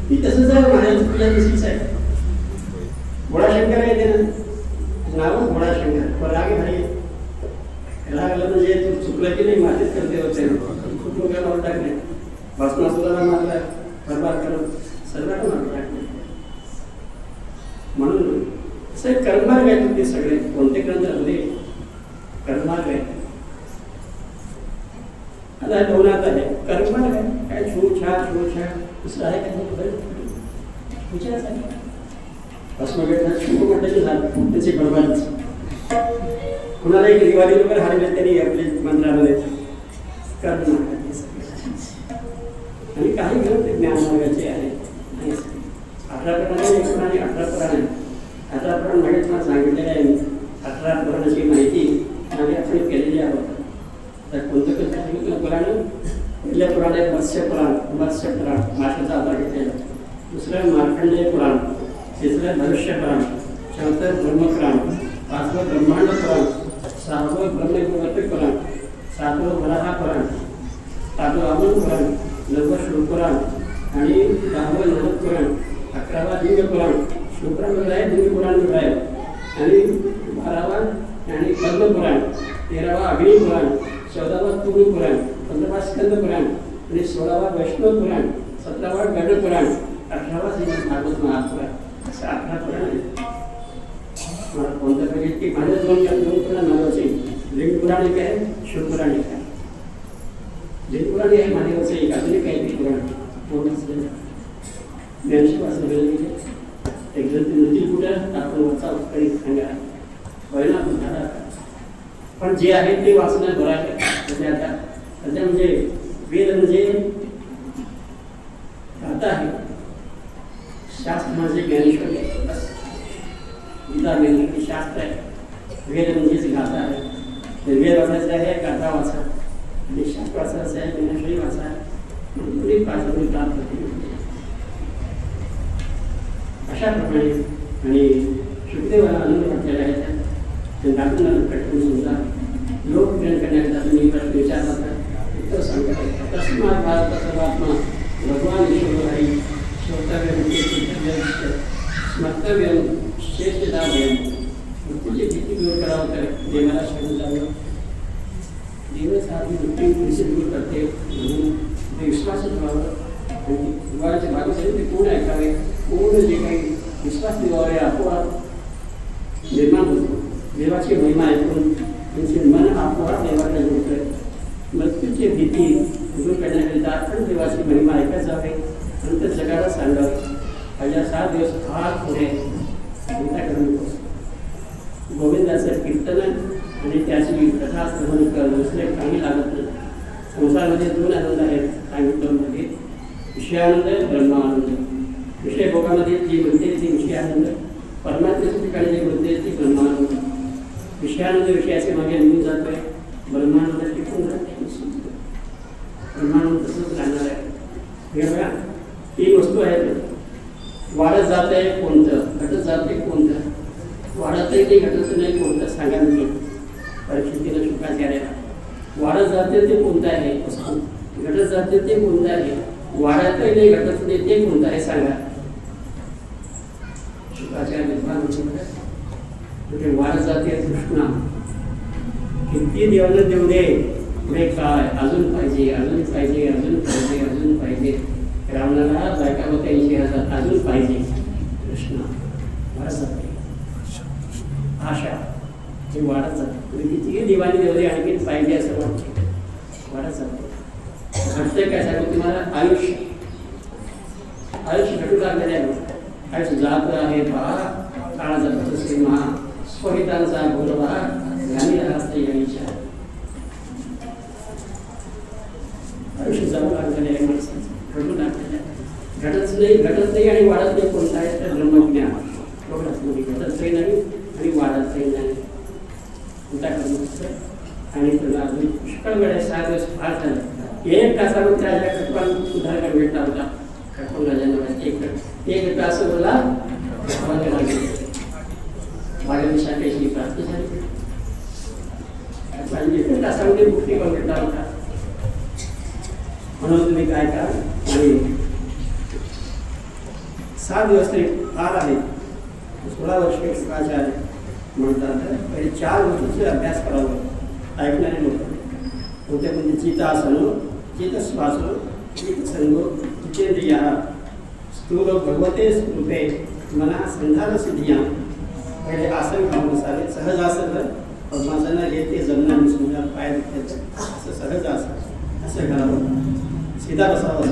ती तसंच आहे. महादेवाची पूजा तशीच आहे. भोळाशंकर आहे ते ना नावच भोळाशंकर. पण राग भारी राग म्हणजे चुकलं की नाही मातीच करते होते. खूप लोकांना मारून टाकले. भस्मासुराला मारला, बरबाद करत सर्वांना मारून टाकले. म्हणून असं एक कर्ममार्ग आहे. तुमचे सगळे कोणते ग्रंथामध्ये कर्ममार्ग आहे. आता दोनात आहे कर्ममार्ग आहे. काय छू छा दुसरं आहे काय विचाराच आहे. भस्म घेतला छू म्हटलं की झालं त्याची बरबादीच. कुणाला एक दिवाळी वगैरे हरले तरी आपले मंत्रालय करणार आणि काही घेऊन ते ज्ञानमार्गाचे आहे 18 प्रमाणे 18 पुराण 18 पुराण मागे तुम्हाला सांगितलेलं आहे. 18 पुराणाची माहिती मागे आपण केलेली आहोत. तर कोणतं कसं पुराण पहिलं पुराण आहे मत्स्य पुराण माशाचा अवतार घेतलेला. दुसरं मार्कंडेय पुराण, तिसरं भविष्य पुराण, चौथं ब्रह्मपुराण, पाचवं ब्रह्मांड पुराण, सहावं ब्रह्मविवर्तक पुराण, सातवं वराह पुराण, सातवं अमन पुराण, 9वं शिवपुराण आणि 10वं नवद पुराण, 11वां दिव्य पुराण, शिवपुराण वेगळं आहे, दिव्य पुराण वेगळं आहे आणि 12वां आणि पद्मपुराण, 13वां अग्नी पुराण, 14वां तुमी पुराण, 15वां स्कंद पुराण आणि 16वां वैष्णव पुराण, 17वां गरुड पुराण, 18वां श्रीमद भागवत महापुराण असं 18 पुराण आहे. कोणतं पाहिजे की माझ्या दोन पुराण महत्वाचे. लिंग पुराण एक आहे, शिवपुराण एक आहे. लिंग पुराण हे महादेवाचं एक अजून एक आहे पुराण पूर्ण असलेलं ज्ञानशी वाचलं गेलं. एक जण ते नदी कुठं आपण वाचा काही सांगा परिणाम झाला. पण जे आहे ते वाचणं बरं आहे. म्हणजे आता सध्या म्हणजे वेद म्हणजे गाथा आहे, शास्त्र म्हणजे ज्ञानेश्वर आहे. गीता म्हणजे शास्त्र आहे, वेद म्हणजेच गाथा आहे. वेद वाचायचं आहे, गाथा वाचा आणि शास्त्र वाचायचं आहे, ज्ञानेश्वरी वाचा. पुढे प्राप्त होते अशा प्रमाणे. आणि शुद्धदेवाला आनंद वाटलेला आहे. दाखवून कटकून सुद्धा लोक ग्रहण करण्याकरता तुम्ही प्रश्न विचारला तर उत्तर सांगतात. तस्मात भारत सर्वात्मा भगवान ईश्वर हरी श्रोतव्य स्मर्तव्यम श्रेष्ठताभयम. मृत्यूची भीती दूर करावं तर देवाला शरण जावं. देवच हा मृत्यू कशी दूर करते म्हणून ते विश्वासच व्हावं. आणि भगवानाच्या बाजूसाठी ते कोण ऐकावे, कोण जे काही विश्वास दिवावे आपोआप निर्माण होतो. देवाची महिमा ऐकून त्यांचे मन आपोआप देवाकडे जोडतं. मृत्यूची भीती दूर करण्याकरिता आपण देवाची महिमा ऐकत जावे, नंतर जगाला सांगावे. पहिल्या 7 दिवस फार पुढे चिंता करू नकोस. गोविंदाचं कीर्तन आणि त्याची कथा श्रवण कर, दुसरे काही लागत नाही. संसारामध्ये 2 आनंद आहेत सांगितल्यामध्ये, विषयानंद, ब्रह्मानंद. विषय भोगामध्ये जी म्हणते ती विषयानंद, परमात्म्याच्या ठिकाणी जे म्हणते ती ब्रह्मानंद. विषयानंद विषयाचे मागे निघून जातोय, ब्रह्मानंद टिकून राहते. ब्रह्मानंद तसंच राहणार आहे. हे बघा 3 वस्तू आहेत. वाढत जात आहे कोणतं, घटत जाते कोणतं, वाढत आहे ते घटत नाही कोणतं सांगा. मी परिस्थितीला शुकाचार्याला वाढत जाते ते कोणतं आहे वस्तू, घटत जाते ते कोणतं आहे, वाढत नाही घटत नाही ते कोणतं आहे सांगा. शुकाचार्य विद्वान म्हणजे वाढत जाते कृष्णा. किती देवाला देऊ दे, पुढे काय अजून पाहिजे, अजून पाहिजे, अजून पाहिजे, अजून पाहिजे. रावणाला बायका होत्या 80,000 अजून पाहिजे. कृष्णा वाढत जाते, आशा हे वाढत जाते. कितीही दिवाणी देऊ दे आणखी पाहिजे असं वाटते, वाढत जाते. घडतंय काय सांगू तुम्हाला, आयुष्य घटू लागलेलं आहे. आयुष्य जात आहे पहा, काळ जातो सीमा, स्फोटितांचा बोलवा घाणी असते याच्या. आयुष्य जाऊ लागलेलं आहे माणसाचं, घडू लागलेलं आहे. घटत नाही आणि वाढत नाही कोणता आहे तर ब्रह्मज्ञान. एवढंच म्हणजे घटत नाही आणि वाढत नाही. चिंता करू नसतं. आणि तुला अजून पुष्कळ वेळ आहे, 6 दिवस फार झालं. 1 तासामध्ये राजा खटवान सुधारकर भेटला होता. खटवून राजांना 1 तास बोला वाढविषयाची प्राप्ती झाली. 1 तासामध्ये मुक्ती पण भेटला होता. म्हणून तुम्ही काय करा, आणि 7 दिवस तरी फार आहे. 16 वर्षे शुकाचार्य म्हणतात. पहिले 4 वर्षाचे अभ्यास करावा ऐकणारे लोक. कोणत्या कोणते चितासन, चितश्वास, चितसंग, जितेंद्रिया, स्थूल भगवते स्मृते, मना संधान सिद्धिया. पहिले आसन घालून असावे. सहज आसन पद्मासना हे ते जमणार मी समजा पाय दुखतात असं सहज आसन असं घालावं. सीधा बसावं,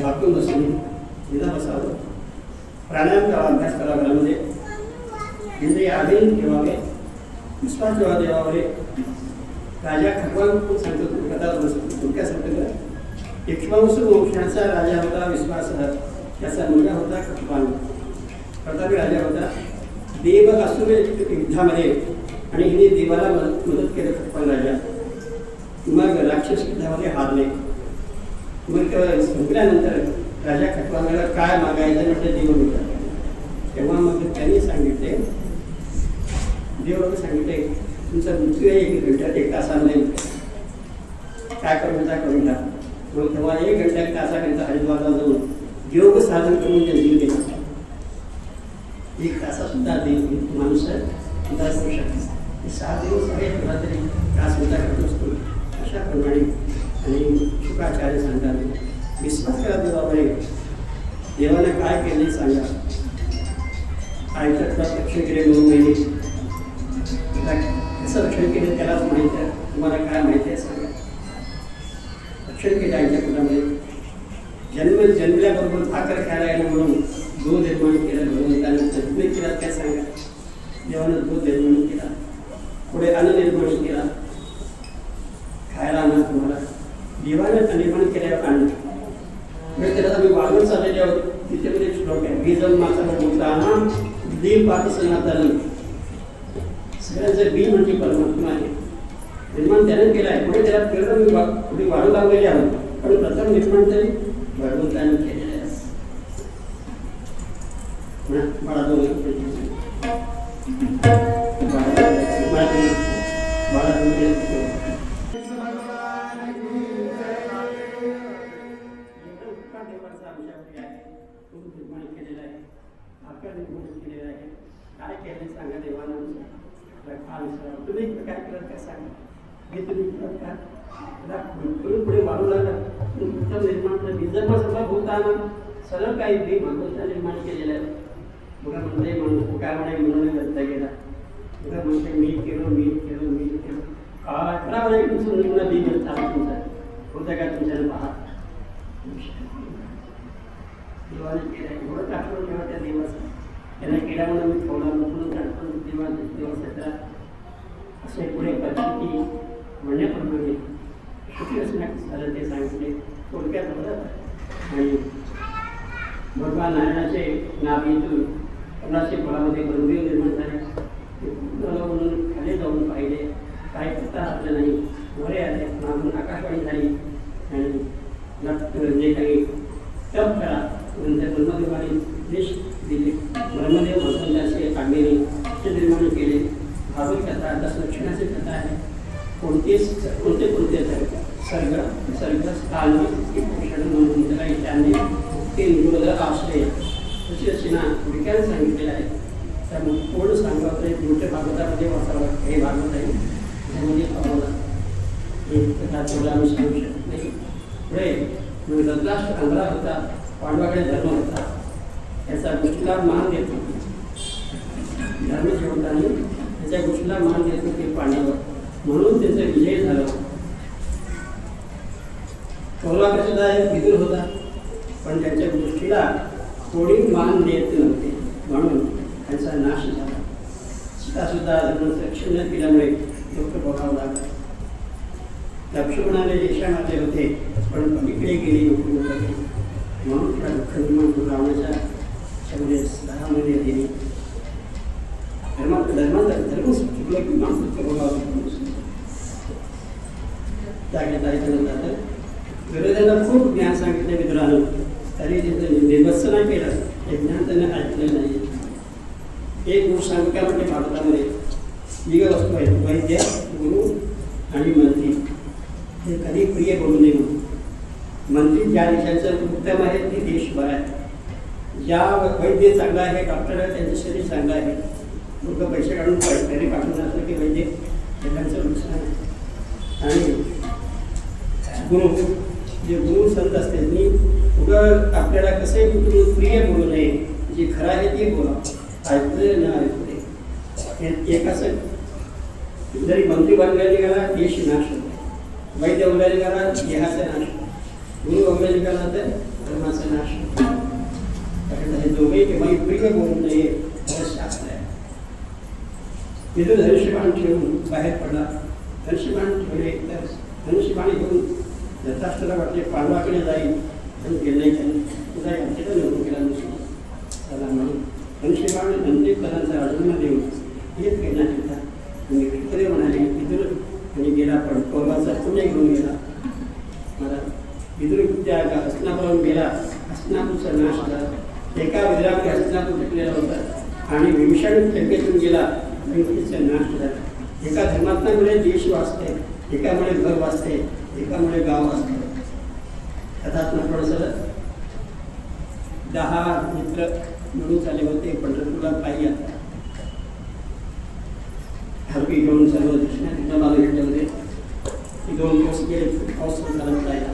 वाकून बसून सीधा बसावं. प्राणायाम करावा, अभ्यास करावा. घरामध्ये इंद्रिय अधीन ठेवावे. विश्वासदेवा देवावरे राजा खटवांकडून सांगतो कथा थोडक्यात सांगतो का इक्ष्वाकु वंशाचा राजा होता विश्वास त्याचा मुलगा होता खटवान प्रतापी राजा होता देव असुर युद्धामध्ये आणि हिने देवाला मदत केलं खटवान राजा मग राक्षस युद्धामध्ये हारले मग संपल्यानंतर राजा खटवानाला काय मागायचं म्हटलं देव विचारला तेव्हा मग त्यांनी सांगितले देवाला सांगितले तुमचा मृत्यू आहे 1 घंट्यात 1 तासामध्ये काय करून घ्या मग तेव्हा 1 घंट्या 1 तासाकरिता हरिद्वारला जाऊन योग साधन करून ते जीव गेला 1 तासासुद्धा माणूस सुद्धा करू शकतो 6 दिवस आहे तुला तरी तास सुद्धा करत असतो अशा प्रमाणे आणि शुकाचार्य सांगतात विश्वास करा देवाकडे देवाने काय केले सांगा आयुष्यात रक्षण केले 2 महिने कसं रक्षण केलं त्यालाच माहीत आहे तुम्हाला काय माहिती आहे सांगा रक्षण केलं आईच्या कुटामध्ये जन्मल्याबरोबर भाकर खायला येणं म्हणून दूध निर्माण केलं भगवंतानं जन्म केला काय सांगा देवानं दूध निर्माण केला पुढे अन्न निर्माण केला खायला आणा तुम्हाला देवानं निर्माण केल्यावर आणलं म्हणजे त्याला आम्ही वाढवून चाललेले आहोत तिथे मध्ये श्लोक आहे बीजम माता बोलताना देव पाकिस्तानात सगळ्यांचं बी म्हणजे परमात्मा आहे निर्माण त्याने केलं आहे पुढे त्याला केलं पुढे वाढू लागलेले आहोत पण प्रथम निर्माण तरी भगवंताने केलेलं आहे बाळा काय केलं सांगा देवानं तुम्ही काय करत काय सांगा हे तुम्ही करत का पुढे वाढू लागला उत्तम निर्माण विजन्म सभा भूताना सर्व काही बी भगवंता निर्माण केलेलं आहे बघा म्हणजे म्हणतो काय म्हणे म्हणून करता गेला बघा म्हणते मी केलं अकरा वर्ष तुमचं निर्माण बी चालू तुमचा होतं काय तुमच्यानं पहा देवाने केलं एवढं आठवण ठेवा त्या देवाचं त्यांना केल्यामुळे मी थोडा म्हणून आठवण देवासाठी असे पुढे परिस्थिती म्हणण्याप्रमाणे श्रीकृष्णाचं झालं ते सांगितले थोडक्यात होतं आणि भगवान नारायणाचे नाभीतून कोणाचे फळामध्ये गंभीर निर्माण झाले म्हणून खाली जाऊन पाहिले काही पत्ता आपलं नाही वरे आले मागून आकाशवाणी झाली आणि जे काही तप करा नंतर ब्रह्मदेवाने देश दिले ब्रह्मदेव भगवंताचे आग्नेने निर्माण केले भागवत कथा दशलक्षणाची कथा आहे कोणते सर्ग स्थान पोषण म्हणून त्याला ईशान्य ते निरोध आश्रय तशी रचना विज्ञान सांगितलेलं आहे त्यामुळे कोण सांगावं तरी मोठ्या भागवतामध्ये वाचावं हे भागवत आहे त्यामध्ये पावला हे कथा तेवढा आम्ही सांगू शकत नाही पुढे धृतराष्ट्र आंध्रा होता पांडवाकडे धर्म होता त्याचा गोष्टीला मान देत होते धर्म ठेवताना त्याच्या गोष्टीला मान देत होते पांडव म्हणून त्याचा विजय झाला कौलाकडे सुद्धा एक विदुर होता पण त्याच्या गोष्टीला कोणी मान देत नव्हते म्हणून त्यांचा नाश झाला सीतासुद्धा धर्माचं रक्षण न केल्यामुळे दुःख भोगावं लागलं लक्ष्मणाने देशामध्ये होते पण पलीकडे गेले म्हणून त्या दुःख निर्माण रावणाच्या सहामध्ये दिली धर्म चुकलं की माणूस दुःख भोगावं जातं विरोधाला खूप ज्ञान सांगितलं मित्रांनो तरी त्याचं निर्वस्त नाही केलं हे ज्ञान त्याने ऐकलेलं नाही एक गोष्ट सांगू का म्हणजे भारतामध्ये तिघ वस्तू आहेत वैद्य गुरु आणि मंत्री हे कधी प्रिय बोलू नये म्हणून मंत्री ज्या देशाचं उत्तम आहे ते देश बरं आहे ज्या वैद्य चांगला आहे डॉक्टर आहे त्यांचं शरीर चांगलं आहे लोक पैसे काढून तरी काढून असलं की वैद्य त्यांचं नुकसान आहे आणि गुरु जे गुरु संत असते त्यांनी उगं आपल्याला कसे प्रिय बोलू नये जे खरं आहे ते बोला ऐकलं न ऐकू दे एक असं जरी मंत्री बनवायला निघाला देश नाश होतो वैद्य बोलायला निघाला देहाचा नाश गुरु बोलायला निघाला तर धर्माचा नाश होतो हे दोघे केव्हाही प्रिय बोलू नये असं शास्त्र आहे तिथून धनुष्यबाण ठेवून बाहेर पडला. धनुष्यबाण ठेवले तर धनुष्यबाण घेऊन धृतराष्ट्राला वाटले पांडवाकडे जाईल आणि गेले तुझा यांच्याकडे निवडून केला नसतो त्याला म्हणून धनुष्यबाण नंदीकरांचा अजून देऊन हेच घेण्यात येतात. विक्रीकडे म्हणाले विदुर आणि गेला पण कौरवाचा पुणे घेऊन गेला. मला विदुर त्या हस्तिनापुरावरून गेला. हस्तिनापूरचा नाश झाला. एका विदुराकडे हस्तिनापूर भेटलेला होता आणि विभीषण लंकेतून गेला. लंकेचा नाश झाला. एका धर्मात्म्यामुळे देश वाचते, एकामुळे घर वाचते, एकामुळे गाव वाचते. कथात्मक थोडंसं 10 मित्र मिळून चालले होते पंढरपूरला पायी यात्रा. हलकी घेऊन सर्व कृष्णा मागे भेटल्यामध्ये 2 दिवस गेले. पाऊस झाला जायला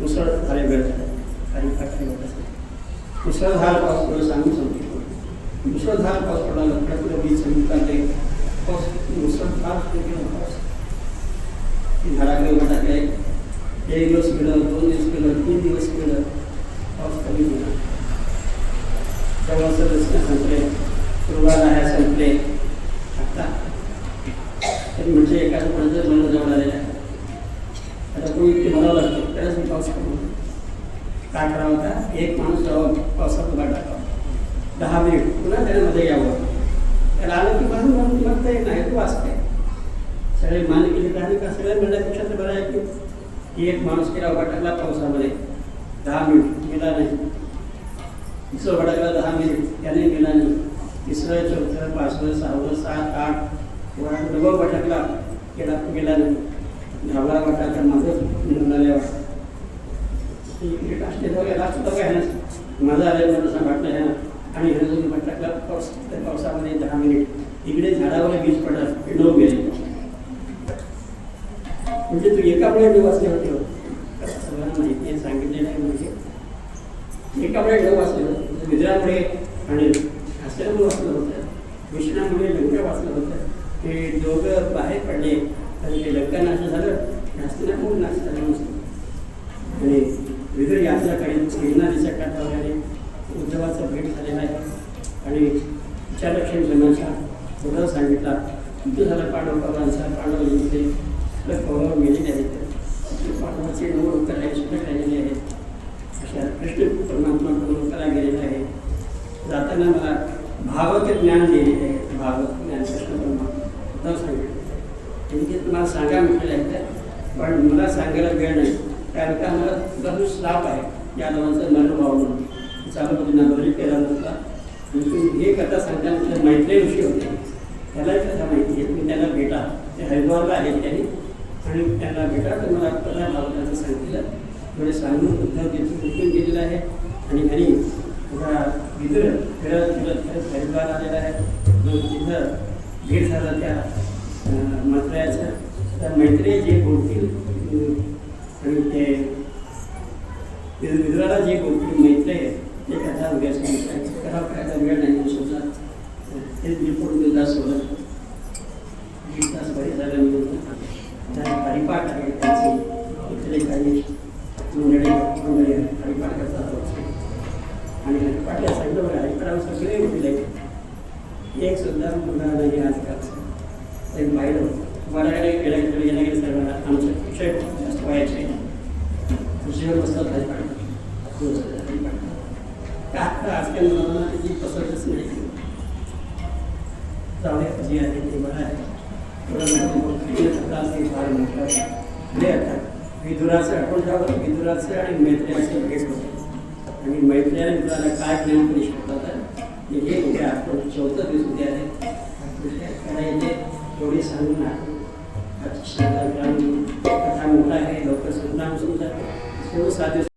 मुसळधारे वेळ झाला. काही प्रकारे होत असेल मुसळधार पाऊस थोडं सांगून सांगतो. मुसळधार पाऊस पडला. लपड्यापुढे बीज समुद्रातले पाऊस मुसळधार पाऊस झाडाकडे उभं टाकले. 1 दिवस गेलं, 2 दिवस गेलं, 3 दिवस गेलं, पाऊस कमी गेला. तेव्हा रस्ते संपले, रुग्णालया संपले. आता तरी म्हणजे एखादं कोणाचं मन जवळ आलेलं आहे. आता कोणी इतके म्हणावं लागतं त्यालाच मी पाऊस करू काय करावं होता. एक माणूस पावसात उभा टाकावा 10 मिनिट पुन्हा त्यामध्ये यावं. त्याला आलं की म्हणून म्हणून म्हणता येत नाही तू वाचते. सगळे मान केले काही का सगळ्या मिळण्यापेक्षा तर बरं आहे की एक माणूस केला उभा टाकला पावसामध्ये 10 मिनिट गेला नाही. दुसरं उभा टाकला 10 मिनिट त्याने गेला नाही. तिसरं, चौथं, 5वं, 6वं, 7, 8 वर डबा उभा टाकला गेला नाही. 10वा वाटा तर माझं म्हणाल्या याला सुद्धा काय ना माझा आलेला मला असं वाटलं आहे ना. आणि हे जो उभा टाकला पावसामध्ये 10 मिनिट इकडे झाडावर वीज पडत पिडव गेले. म्हणजे तू एकामुळे डोब वाचले होते. सगळ्यांना माहिती आहे सांगितलेलं आहे. म्हणजे एकामुळे डोब वाचले होते. विद्रामुळे आणि हस्त्यामुळे वाचलं होतं. कृष्णामुळे लंका वाचलं होतं. ते दोघं बाहेर पडले आणि ते लंका नाश झालं. हस्तिनापूर नाश झालं नसतं. आणि विदुर यात्रा करीत गिरणारीच्या काठावर उद्धवाचा भेट झालेला आहे. आणि विचारलक्ष्मी जन्माचा थोडं सांगितला. युद्ध झाला पांडवांचा. पांडव जिंकले. कौरव गेलेले आहेत. पांडवाचे 9 उत्तर शिल्लक राहिलेले आहेत. अशा कृष्ण परमात्माकडून उत्तरा गेलेला आहे. जाताना मला भावक ज्ञान दिलेले आहे. भावक ज्ञान कृष्ण परमात्मा सांगितलं. म्हणजे तुम्हाला सांगा म्हटलेलं आहे पण मला सांगायला वेळ नाही. कारण का मला तुझा श्राप आहे या नावाचा मनोभाव म्हणून चालू पद्धतीनं बदल केला नसता. हे कथा सांगताना मैत्री ऋषी होते. त्यालाही कथा माहिती आहे. तुम्ही त्याला भेटा. ते हरिद्वारला आहेत त्यांनी आणि त्यांना भेटा तर मला कथा भावनाचं सांगितलं. थोडे सांगून उद्धव तिथून उठून गेलेलं आहे. आणि त्यांनी विदुर फिरत हरिद्वार आलेला आहे. तिथं भेट झाला त्या मंत्र्याचं. त्या मैत्रिय जे बोलतील आणि ते विदुराला जे बोलतील मैत्रिय ते कथा उद्या सांगितलं. कथा करायचा वेळ नाही समजा. तेच मी पडून दिला सोडत 20 तास बरे झालं. मी हरिपाठ आहे त्यांची इथले काही मंडळी हरिपाठ करतात. आणि हरिपाठला सांगितलं बघा हरिपाठावर सगळे उठले. एक सुद्धा मुलगा नाही आजकाल. एक पाहिलं मराठे गेल्या सर्वांना आमचे विषय जास्त व्हायचे. खुर्चीवर बसतात हरिपाठ का आजकाल मुलांना त्याची पसंतच नाही. जाऊ जी आहे ते बरं आहे. फार म्हटलं हे आता विदुराचं आठवण विदुराचं आणि मैत्र्याचं भेट होतं. आणि मैत्र्याने विदुराला काय ज्ञान करू शकतात हे उद्या आपण 14 दिवस उद्या आहे. करायचे थोडी सांगून कथा मोठा आहे. लवकर समजा 7 दिवस